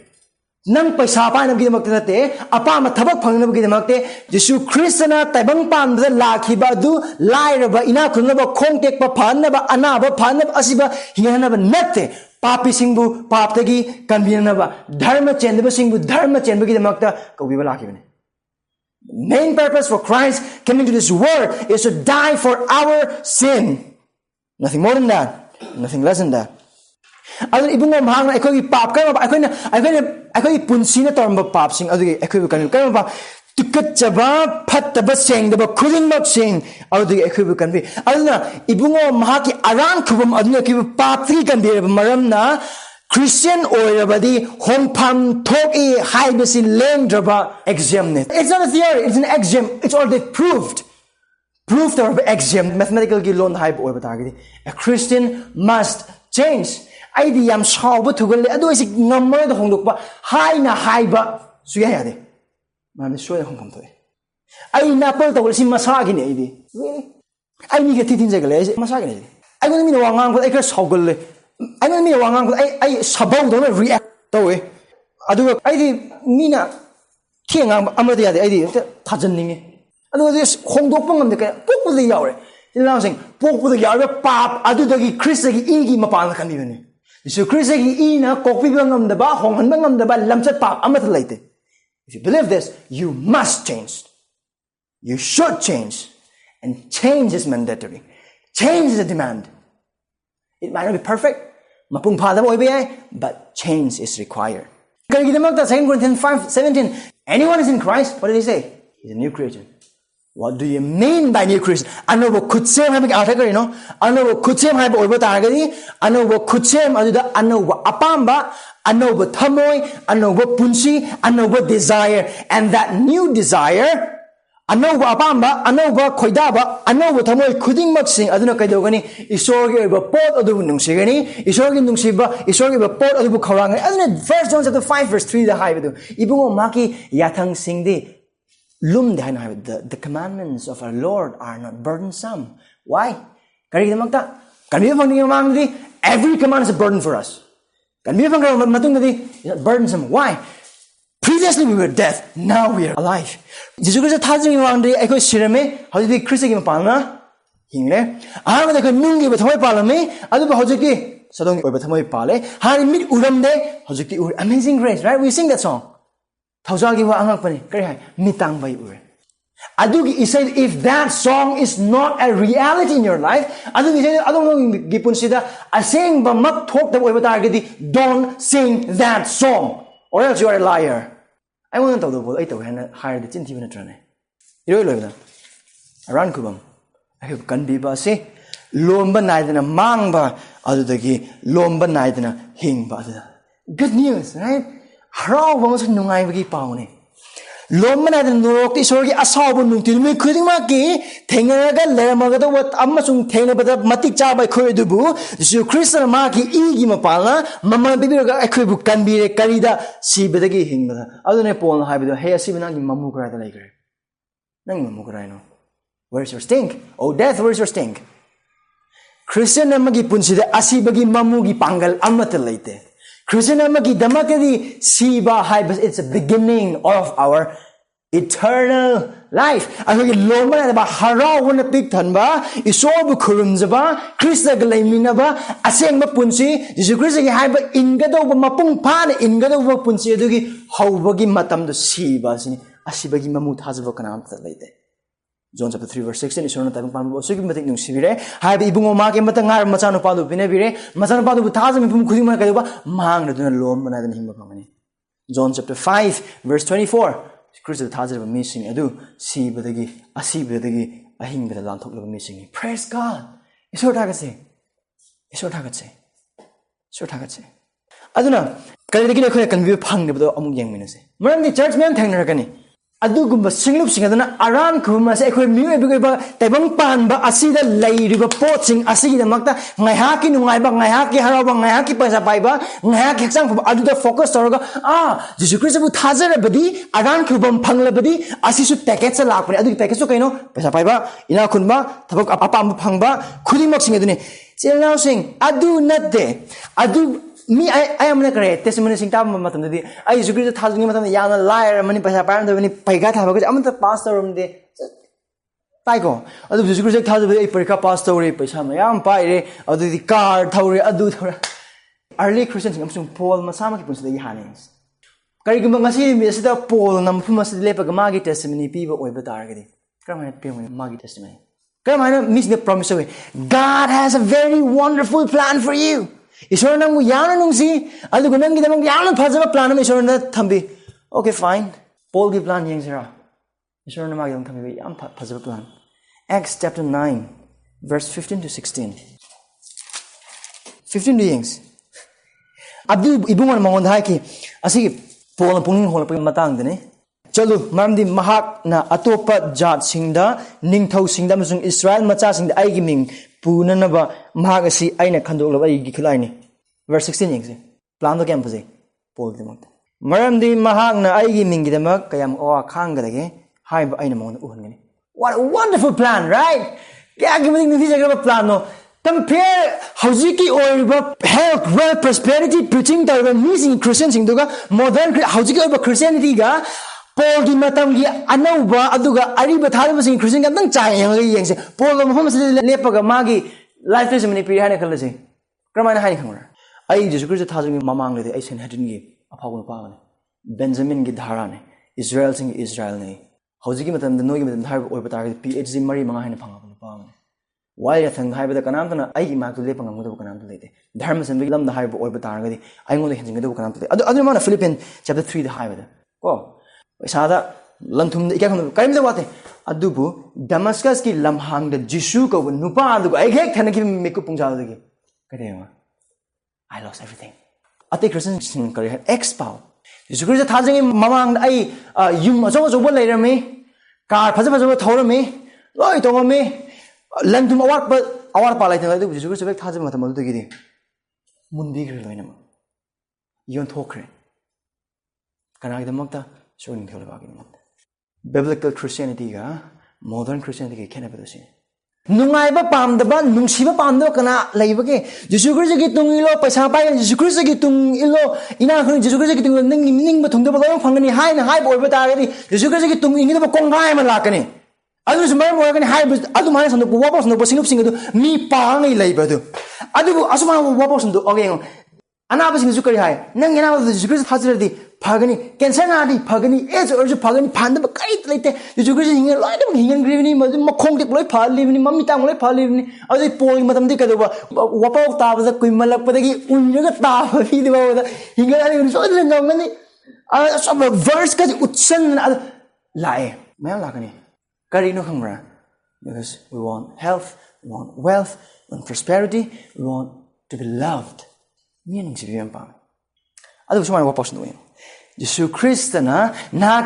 nang paisa pa na gi makte te apa ma thabak phangnab gi makte Jesus Christ na taibang pan da lakhiba adu lairaba ina khunaba khongtek pa phanaba anaba phanab asiba hinganaba natte Papi singbu paptagi kanbinaba dharma chendaba singbu dharma chenbagi damakta kawiba lakibane. Main purpose for Christ coming to this world is to die for our sin. Nothing more than that. Nothing less than that. Adu ibungo mahang akogi pap kaya akogi punsina toramba pap sing adu akogi kaya ba tukachaba phattaba sengdaba khudingmak sing adu akogi kanbi aduna ibungo mahaki Arankhubam aduna kibu paptagi kanbi maramna Christian oirabadi hongpam thoki haibasi lengdraba examne. It's not a theory, it's an exam. It's already proved. Proved or exam mathematical gi lon haib oibatagidi. A Christian must change. Aidi yam shawba thugalle adu isi ngamma da hongdokba haina haiba suya yade. Man shoy hongkam toy. Ai napal tawal si masagi ne idi. Really? Ai ni ga titin jagale masagi ne. Ai gona mi no wangang ko ai ka shawgalle. I don't mean wangang I sabong don't react to way. Adu I di mina tiang amadi adi I di thajanningi. Adu this hongdok pang ngamde ka pokpuli yaure. Now saying, Poke with the Yarba Pap, Adudagi, Khrista, Igi, mapalna kanbibani. So Khrista, Ina, Kokibangam the Ba, Hongbangam the Ba, Lamsat Pap, Amatalite. If you believe this, you must change. You should change. And change is mandatory. Change is a demand. It might not be perfect, but change is required. 2 Corinthians 5:17. Anyone is in Christ, what did he say? He's a new creation. What do you mean by new creation? Anobo kutsem habi arthakari no. Anobo kutsem habi oibo taragadi. Anobo kutsem aduda anobo apamba, anobo thamoy, anobo punsi, anobo desire, and that new desire. Anoba apamba, anoba koidaba, anoba thamoy khuding maksing aduna kaidogani isorgi oiba pot adu nungsigani isorgi nungsiba isorgi ba pot adu khawrangani aduna 1 John chapter 5 verse 3 da haibedu ibungo maki yathang singdi lumde haina haibe the commandments of our Lord are not burdensome. Why? Kari damakta kanbi phangni mangdi every command is a burden for us. Kanbi phangra matungdi is not burdensome. Why? Previously we were dead, now we are alive. Jesus Christ thajabagi wangde ekoi sirame hojiki Khrista gi mapalna hingle ahama de nungi ba thamai palame adu ba hojiki sadong oi ba thamai pale hari mit uramde hojiki ur amazing grace, right? We sing that song. Thajagi wa angak pani kari hai mitang bai ur adugi isai if that song is not a reality in your life adugi isai adong gi punsida aseng ba mak thok da oi ba targedi don't sing that song or else you are a liar. I want to tell you that I hired the Tinti Venetrane. You know, Arankhubam. I have kanbibani say, lomba naidana, mangba, adudagi, lomba naidana, hingba. Good news, right? How was it nungai pauni? Lomba naidana norok Esorgi asabu nungti me kudimaki, Tangaraga, Leramaga, what amasung Tangaba, Matica by Kuridubu, so Khrista Maki, Igi mapalna, Mama Bibiga, Equibu, Kanbi, Karida, Sibadagi Hingba. I don't know, Paul, Habido, Hey, Sibanagi, Mamukra the Laker. Nang Mamukrano. Where's your stink? Oh, death, where's your stink? Christian Namagi Punsida, Asibagi, Mamugi, Pangal, Amatalite. Christian Namagi, Damakadi, Siba, Haibas, it's the beginning of our eternal life. I think lomba ba hara wona pik thanba isobu khurumjaba Khrista galaiminaba asengba punsi Jesus Christ gi haiba ingado ba mapung phan ingado ba punsi adugi hawbagi matam do siba sini asibagi mamu thajaba kanam ta leite. John chapter 3 verse 16 Esorna tabang panbo so gi matik nung sibire haiba ibungo ma ke mata ngar machano padu binebire machano padu bu thajami pum khuding ma kaiba mang na duna lomba na den himba pamani. John chapter 5 verse 24 Khrista thajaraba missing adu sibadagi asibadagi ahingbada lanthokaba missing. Praise God. Esordagi aduna kalidagi khoi kanbi phangnedo amuk yengminase maramdi church mem thangnaragani adugumba singlup singadana Arankhubam ase ekhoi mi ebigoba taibang panba asida leiriba potsing asigi damakta ngaihaki nungaiba ngaihaki haraba ngaihaki paisa paiba ngaihaki hexang aduda focus toroga Jesus Christ bu thajarabadi Arankhubam phanglabadi asisu package lakpani adu package so kaino paisa paiba ina khunba thabak apam phangba khudimak sing adune chilnau sing adu natte adu me, I am not great. Testimony sing tam matamdi. I Jesus Christ thajungi matam yana liar mani paisa paran do mani paiga thabaga amta pastor umde. Taiko. Adu Jesus Christ thajungi parika pastor re paisa mayam paire adu di car thaure adu thora. Early Christians amsung Paul masama ki punsida yahanis. Karigumba ngasi mi asida Paul nam phumasi lepaga magi testimony piba oiba targadi. Kramana pema magi testimony. Kramana miss the promise away. God has a very wonderful plan for you. Esorna mu yana nungsi adu gunang gidamang yana phajaba plan am Esorna thambi. Okay, fine. Paul gi plan yengsira. Esorna ma gidam thambi yam phajaba plan. Acts chapter 9 verse 15 to 16. 15 years. Abdu ibungan mangon haiki asi Paul punging hola pung matang dene. Chalu maramdi mahak na atopa jat singda ningthau singda masung Israel macha singda aigi ming punanaba mahak asi aina khandolaba aigi khulaini. Verse 16 yengse. Plan do kem puse Paul demak. Maramdi mahak na aigi ming gidamak kayam owa khanggadage haiba aina mon uhangani. What a wonderful plan, right? Kaya giming ni jaga plan no. Compare Haujiki or health, wealth, prosperity, preaching to missing Christians in Duga, modern Haujiki over Christianity ga Paul gi matam gi anauba aduga ariba thariba sing Christian kan tang chai yang gi yeng se Paul ga mafam se lepaga magi life testimony pri hane khal se kramana hani khamra ai Jesus Christ thajung mamang le ai sen hadin gi aphawun pa ne Benjamin gi dhara ne Israel sing Israel ne hauji gi matam no gi matam thar oi bata gi PhD mari manga hane phanga pa ne why ya thang hai bada kanam tana ai gi ma tu lepang ngam do kanam tu le de dharma sen bi lam da hai bo oi bata ga di ai ngod hin do kanam tu le adu mana Philippians chapter 3 da hai bada ko Sada Lantum the Ikam Kaim the Wate Adubu Damascus ki Lamhang the Jishu go Nupa Adubu I hate can give me Kupung. I lost everything. I take Christian career expound. Jesus Christ Tazing Mamang I you must also what later me Car Pazazo told me Lloyd over me Lantum award but our palette I do Jesus Christ Tazim Matamal to get him. Mundi Grinam. You don't talk. Can I the Mokta? Biblical Christianity ga modern Christianity ke kenapa dosi nungai ba pam da ba nungsi ba pam do kana laiba ke Jesus Christ gi tung ilo paisa pa Jesus Christ gi tung ilo ina khun Jesus Christ gi tung ning ba thung da ba lo phangani hai na hai boi ba ta ga di Jesus Christ gi tung ing da ba kong gai ma la kani adu sumai mo ga ni hai adu mane san do wa ba san do singup sing do mi pa ngai laiba do adu asuma wa ba san do okay ana ba sing su kari hai nang ina ba Jesus Christ hazir di Pagani, cancer nadi, Pagani, edge or Pagani, Panda, kite like that. You should go light of Hingan Gravini, Macong deploy Parlivni, Mamita, Parlivni, or the pouring Madame Dicadova, Wapa Tava, Quimala, Padagi, Unyaga Tava, Hingan, so many. Some verse because Utsan lie. Malakani. Karino Hamra. Because we want health, we want wealth, we want prosperity, we want to be loved. Meaning to be empowered. I was one person doing. Jesus Christ na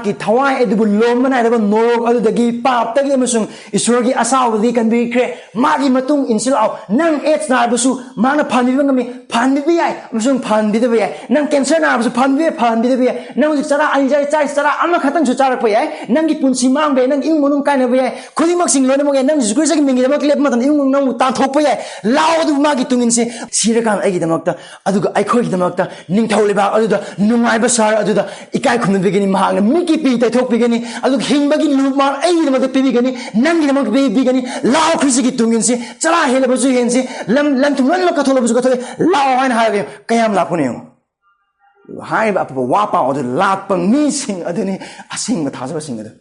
ki thawai edu lomba na edu norok adudagi paptagi amasung Esorgi asawadi kan bi kre magi matung insilau nang AIDS na basu mana phandi ngami phandi ai amasung phandi de ai nang cancer na basu phandi de nang chara anjai chai chara ama khatang chu charak pai ai nang gi punsi mang be nang ing monung kai na bai khodimak sing lone mo nang Jesus Christ gi mingi damak lep matan ing nang ta thok pai ai lao du magi tungin se sirakan ai gi damakta aduga ai khoi gi damakta ning thawle ba aduda nungai ba sar aduda ikai khum begini mahang miki pi tai thok begini adu hingbagi lumar ai de mak pi begini nang de mak pi begini lao Christ gi tungin se chara hele basu hen se lam tum lan ka tholo basu ka thole lao hain hai kayam la pune hai ba wa pa od la pang ni sing aduni asing ma thaja sing adu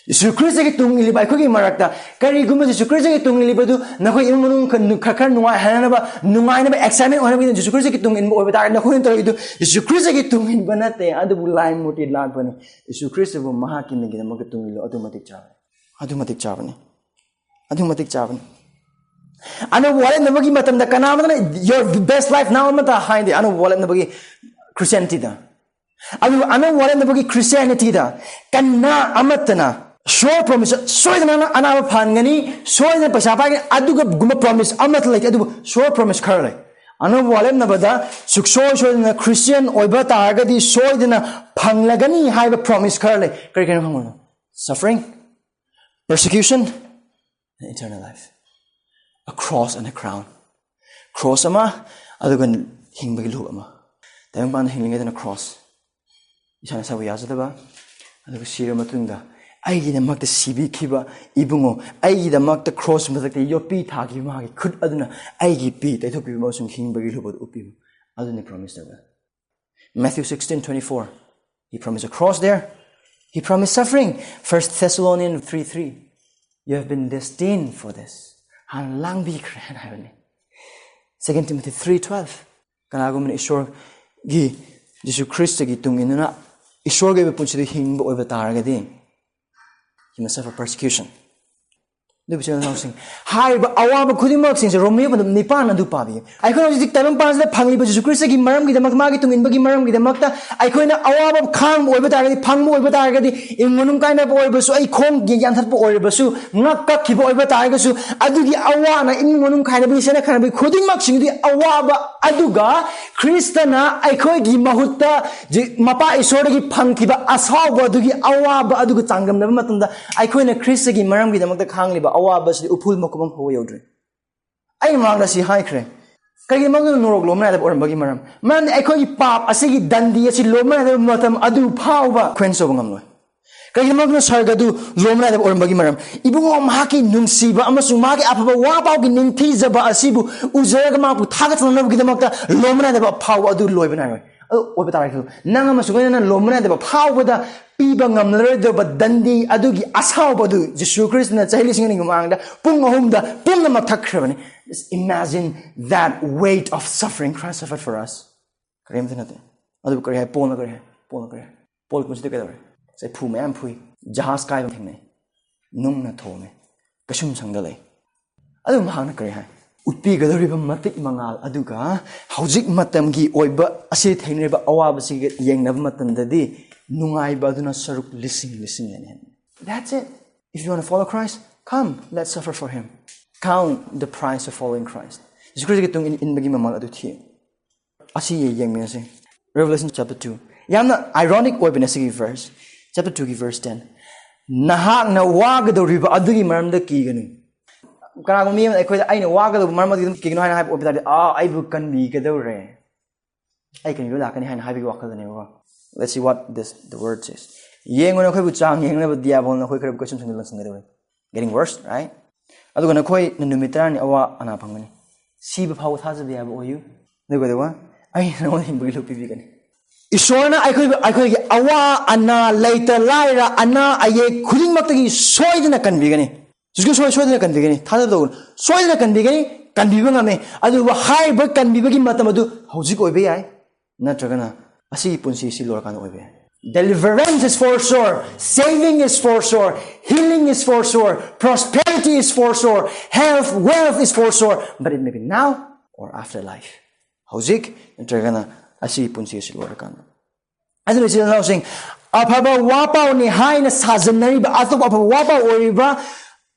Jesus Christ gi tung li bai khogi marakta kari gum Jesus Christ gi tung li badu na khoi im munung khakar nuai hana ba nungai na ba excitement ona bi Jesus Christ gi tung in bo ba na khoi to idu Jesus Christ gi tung in banate adu bu line moti la bani Jesus Christ bu maha ki gi ma gi tung li automatic chabani anu wale na bagi matam da kana ma your best life now ma ta hainde anu wale na bagi Christianity da anu wale na bagi Christianity da kanna amatna sure promise soidana ana phangani soidana paisa pa aduga guma promise amat like adu sure promise kharle anu walem na bada sukso soidana Christian oiba targadi soidana phanglagani haiba promise kharle kari kan phangno suffering persecution and eternal life a cross and a crown cross ama aduga hingbagi lu ama tayong ban hinglinga na cross isana sabu yazadaba aduga sira matungda aigi da makta sibi kiba ibungo aigi da makta cross matakta yopi thagi magi khud aduna aigi pi taithopi mosung hingbagi lubod upi aduna promise da Matthew 16:24 he promised a cross there he promised suffering 1 Thessalonians 3:3 you have been destined for this han lang bi kran havani 2 Timothy 3:12 kanagum ni Esor gi Jesus Christ gi tunginuna Esor ge punchi hingbo oiba taragadi he must suffer persecution. The housing. Hi, but our Kudimak since Romeo Nipan and Dupabi. I couldn't take time pass the Pangi, but Jesus Christ Maram with the Magmagi to Inbagi Maram with the Makta. I couldn't our calm over the Pango over Targadi in Munum kind of oil, so I can't get Yantapo or Basu, not Kaki over Targasu. Adugi Awana in Munum kind of be sent a kind of Kudimak sing the Awaba Aduga, Khrista I could give Mahuta, Mapa Esordagi Pankiba, Asaba Dugi Awaba Aduga Tangam, the Matunda. I couldn't Khrista Maram with the Makta Kangliba. Awa bas upul makubang ho yodre ay mangda si hai kre kay mag norog lom na da or bagi maram man ay ko pap asigi dandi asi lom na da matam adu phawba kwen so bangam loy Kaya sargadu lomna de or bagi maram. Ibungo mahaki nungsiba amasung mahaki apaba wapaw ki ningthijaba asibu uzeraga mapu thagatna gidamakta lomna de phaw adu loibana. Oh, Nanga Masugana Lomana de power the piba ngam dandi adugi ashaw badu Jesu Christ na chahili singing amanga punga home the punga matakravani. Just imagine that weight of suffering Christ suffered for us. Karimthinate. Adu kare pona kare Paul kunsi together. Say pu me am pui jahas kai thing nung na thome kasum sangdale. Adu mahana kare Utpi gadariba matik mangal aduga haujik matamgi oiba ase thainreba awabasi yengnab matandadi nungaiba aduna saruk lising enen. That's it. If you want to follow Christ, come, let's suffer for him. Count the price of following Christ. Jiskuri gitung in bagi mamal adu thi. Asi yengme ase. Revelation chapter 2. Yamna ironic oibina sigi verse. Chapter 2 ki verse 10. Nahak na wagadariba adugi maramda kiganu. Karagumi I know Wagga Marmadi King High I book can be Gadore. I can do that and have you walk the neighbor. Let's see what the word says. Yang on a quick chang, yang never diabol no quicker questions in the lesson. Getting worse, right? I'm going to quite the Numitran or Anapangani. See the power has a diablo or you. The other one. I know him will look vegan. Esorna I could awa ana later lyra ana aye couldn't maki soy in a convigani. Just go soy can begin. Tadol, soy can begin, can be one me. I do a high but can be begin matamadu. How's it going to be? Not Dragana. I see Punsi Silorcan Obe. Deliverance is for sure, saving is for sure, healing is for sure, prosperity is for sure, health, wealth is for sure, but it may be now or after life. How's it? Dragana. I see Punsi Silorcan. I don't know saying, Apaba wapa ni high na sazenari, but I thought wapa or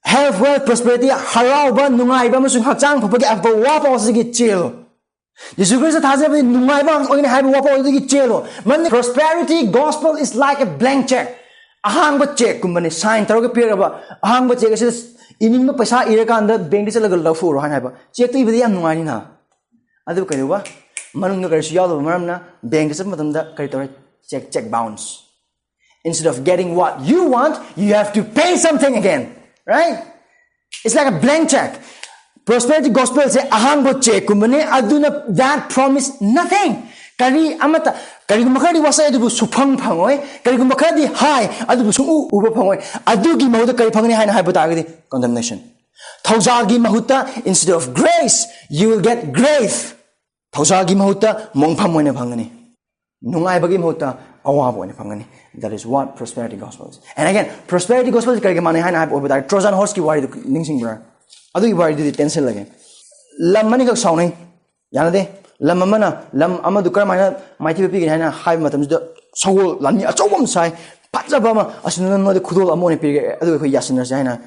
health, wealth, prosperity, harauba, nungaiba, masung hachang, papagi, apa wapa o sige chelo. Jesus Christ thajaraba nungaiba o have wapa o sige chelo. Man prosperity gospel is like a blank check. Ahangba check kumbani sign taroga piraba. Ahangba check is ining mo paisa irakanda bank sa lagal lafu ro hanaiba. Check to ibadi am nungani na. Adu kayuba manung na karisi yalo maramna bank sa matamda kay check bounce. Instead of getting what you want, you have to pay something again. Right? It's like a blank check. Prosperity gospel say ahangbo check kumane aduna that promise nothing. Kari amata kari gumakadi wasa adu supang phangoi kari gumakadi high adu sungu uba phangoi adugi mahuta kari phangni haina haiba tagadi condemnation. Thajagi mahuta instead of grace you will get grave. Thajagi mahuta mongpham moina phangani. Nungai bagi mahuta awabo ne phangani. That is what prosperity gospel is. And again, prosperity gospel is karige mane haina over that Trojan horse ki wari ningsing bra. Adu ki wari di tension lage. Lam mani ka saunai. Yana de lam amana lam amadu karmana mighty pi haina high matam da sawol lamni achawam sai pajaba ma asina no de khudol amone pi adu ko yasina haina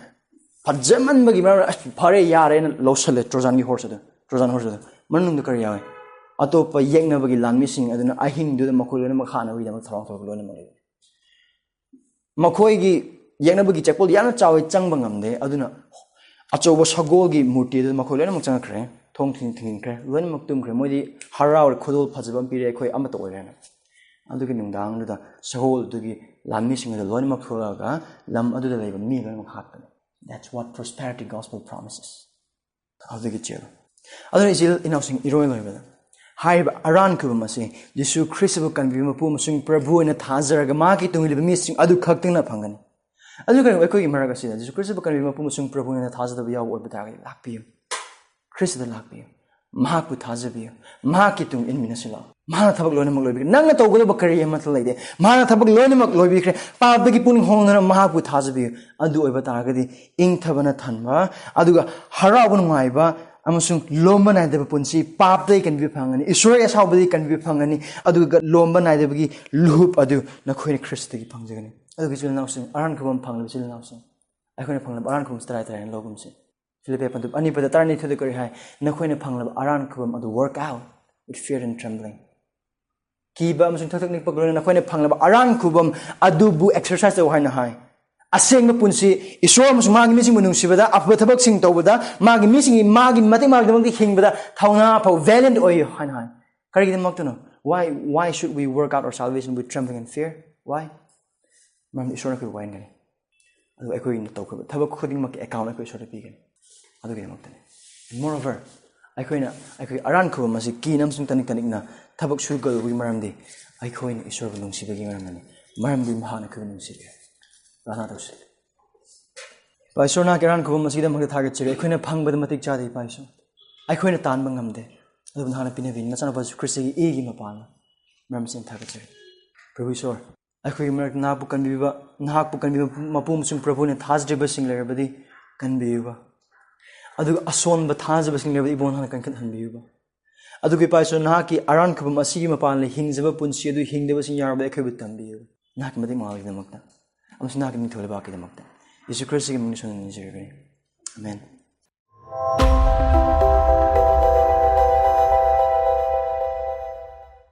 pajaman bagi ma phare yare na losale Trojan ki horse da Trojan horse da manung da kar yawe. Atopa yengna bagi lanmi sing aduna ahing du da makhol na makhana wi da throng thor lo na ma Makoigi Yanabagi Chapel Yana Chow Chang Bangamde, Aduna Achoba Sagogi Murti, the Makolena Machakre, Tong Tin Cre, Len Maktum Cremodi, Hara or Kudol Pazabam Pire Amatorena. And looking down to the Sahol to the Lam missing the Lon Makuraga, Lam Adu the Labor, me going to happen. That's what prosperity gospel promises. How to get you. Other is announcing Iroil. Hairiba Arankhubam say, Jesu Khrista can be Mapum Prabhu in a thajaraba maki to live missing adu kakting na pangani. Adu can echo America say, Jesu Khrista can be Mapum Prabhu in a thajaraba or batagi, Lakpio. Khrista Lakpio. Mahaku thajabi. Makitung in Minasila. Manatabak Lonamobi. Nanga to go bakari matalade. Manatabak Lonamak Lobi, Pabaki putting home on a Mahaku thajabi. Adu evatagadi, ing tabana tanma, Aduga Harabun Maiba. Amasung lomba naidaba punsi paptagi can be pangani Esorna haibasi can be pangani aduga lomba naidabagi luhup adu nakhoi Khrista gi pangjagani adu bichil nausing Arankhubam phangla bichil nausing akhoi phangla Arankhubam strai trai logum se Philippe pandu ani pada tarni thode kari hai nakhoi phangla Arankhubam adu work out with fear and trembling kiba amasung thak nik paglona nakhoi phangla Arankhubam adu bu exercise to hai na hai Asing punsi Esorna mas magi missing munung sibada apatabak sing tobada magi missing magi mati magi magi hingbada thauna pa valiant oy han han karigi makto no why should we work out our salvation with trembling and fear why Mam Esorna ko wine gani. Adu ekoi in to ko thabak khuding mak account ko Esorna pi gani. Adu ge mak tane. Moreover, ekoi Arankhubam masi ki nam sung tanik tanik na thabak sur gal wi maram di ekoi ni Esor nung si bagi maram ni. Maram di mahana ko nung si. Rana to se. Pa Esorna ke Arankhubam masi dam hang target chire ekoi na phang bad matik cha dei pa Esor. Ekoi na tan bang ngamde. Adu bahana pine vin machana pa Khrista gi e gi mapalna. Maram sin target chire. Prabhu Esor ekoi mar na bu kanbiba nahak bu kanbiba mapum sung Prabhu ne thajaraba sing le badi kanbiba. Adu ason ba thajaba sing le badi bon hana kan hanbiba. Adu ke pa Esor na ki Arankhubam asi gi mapalna hingjaba punsi adu hingdaba sing yarba ekoi bu tambiba. Na ki madi mawi na makta. Amsa na ki ni thole ba ki na makta. Yesu Khrista gi mungni son ni jere. Amen.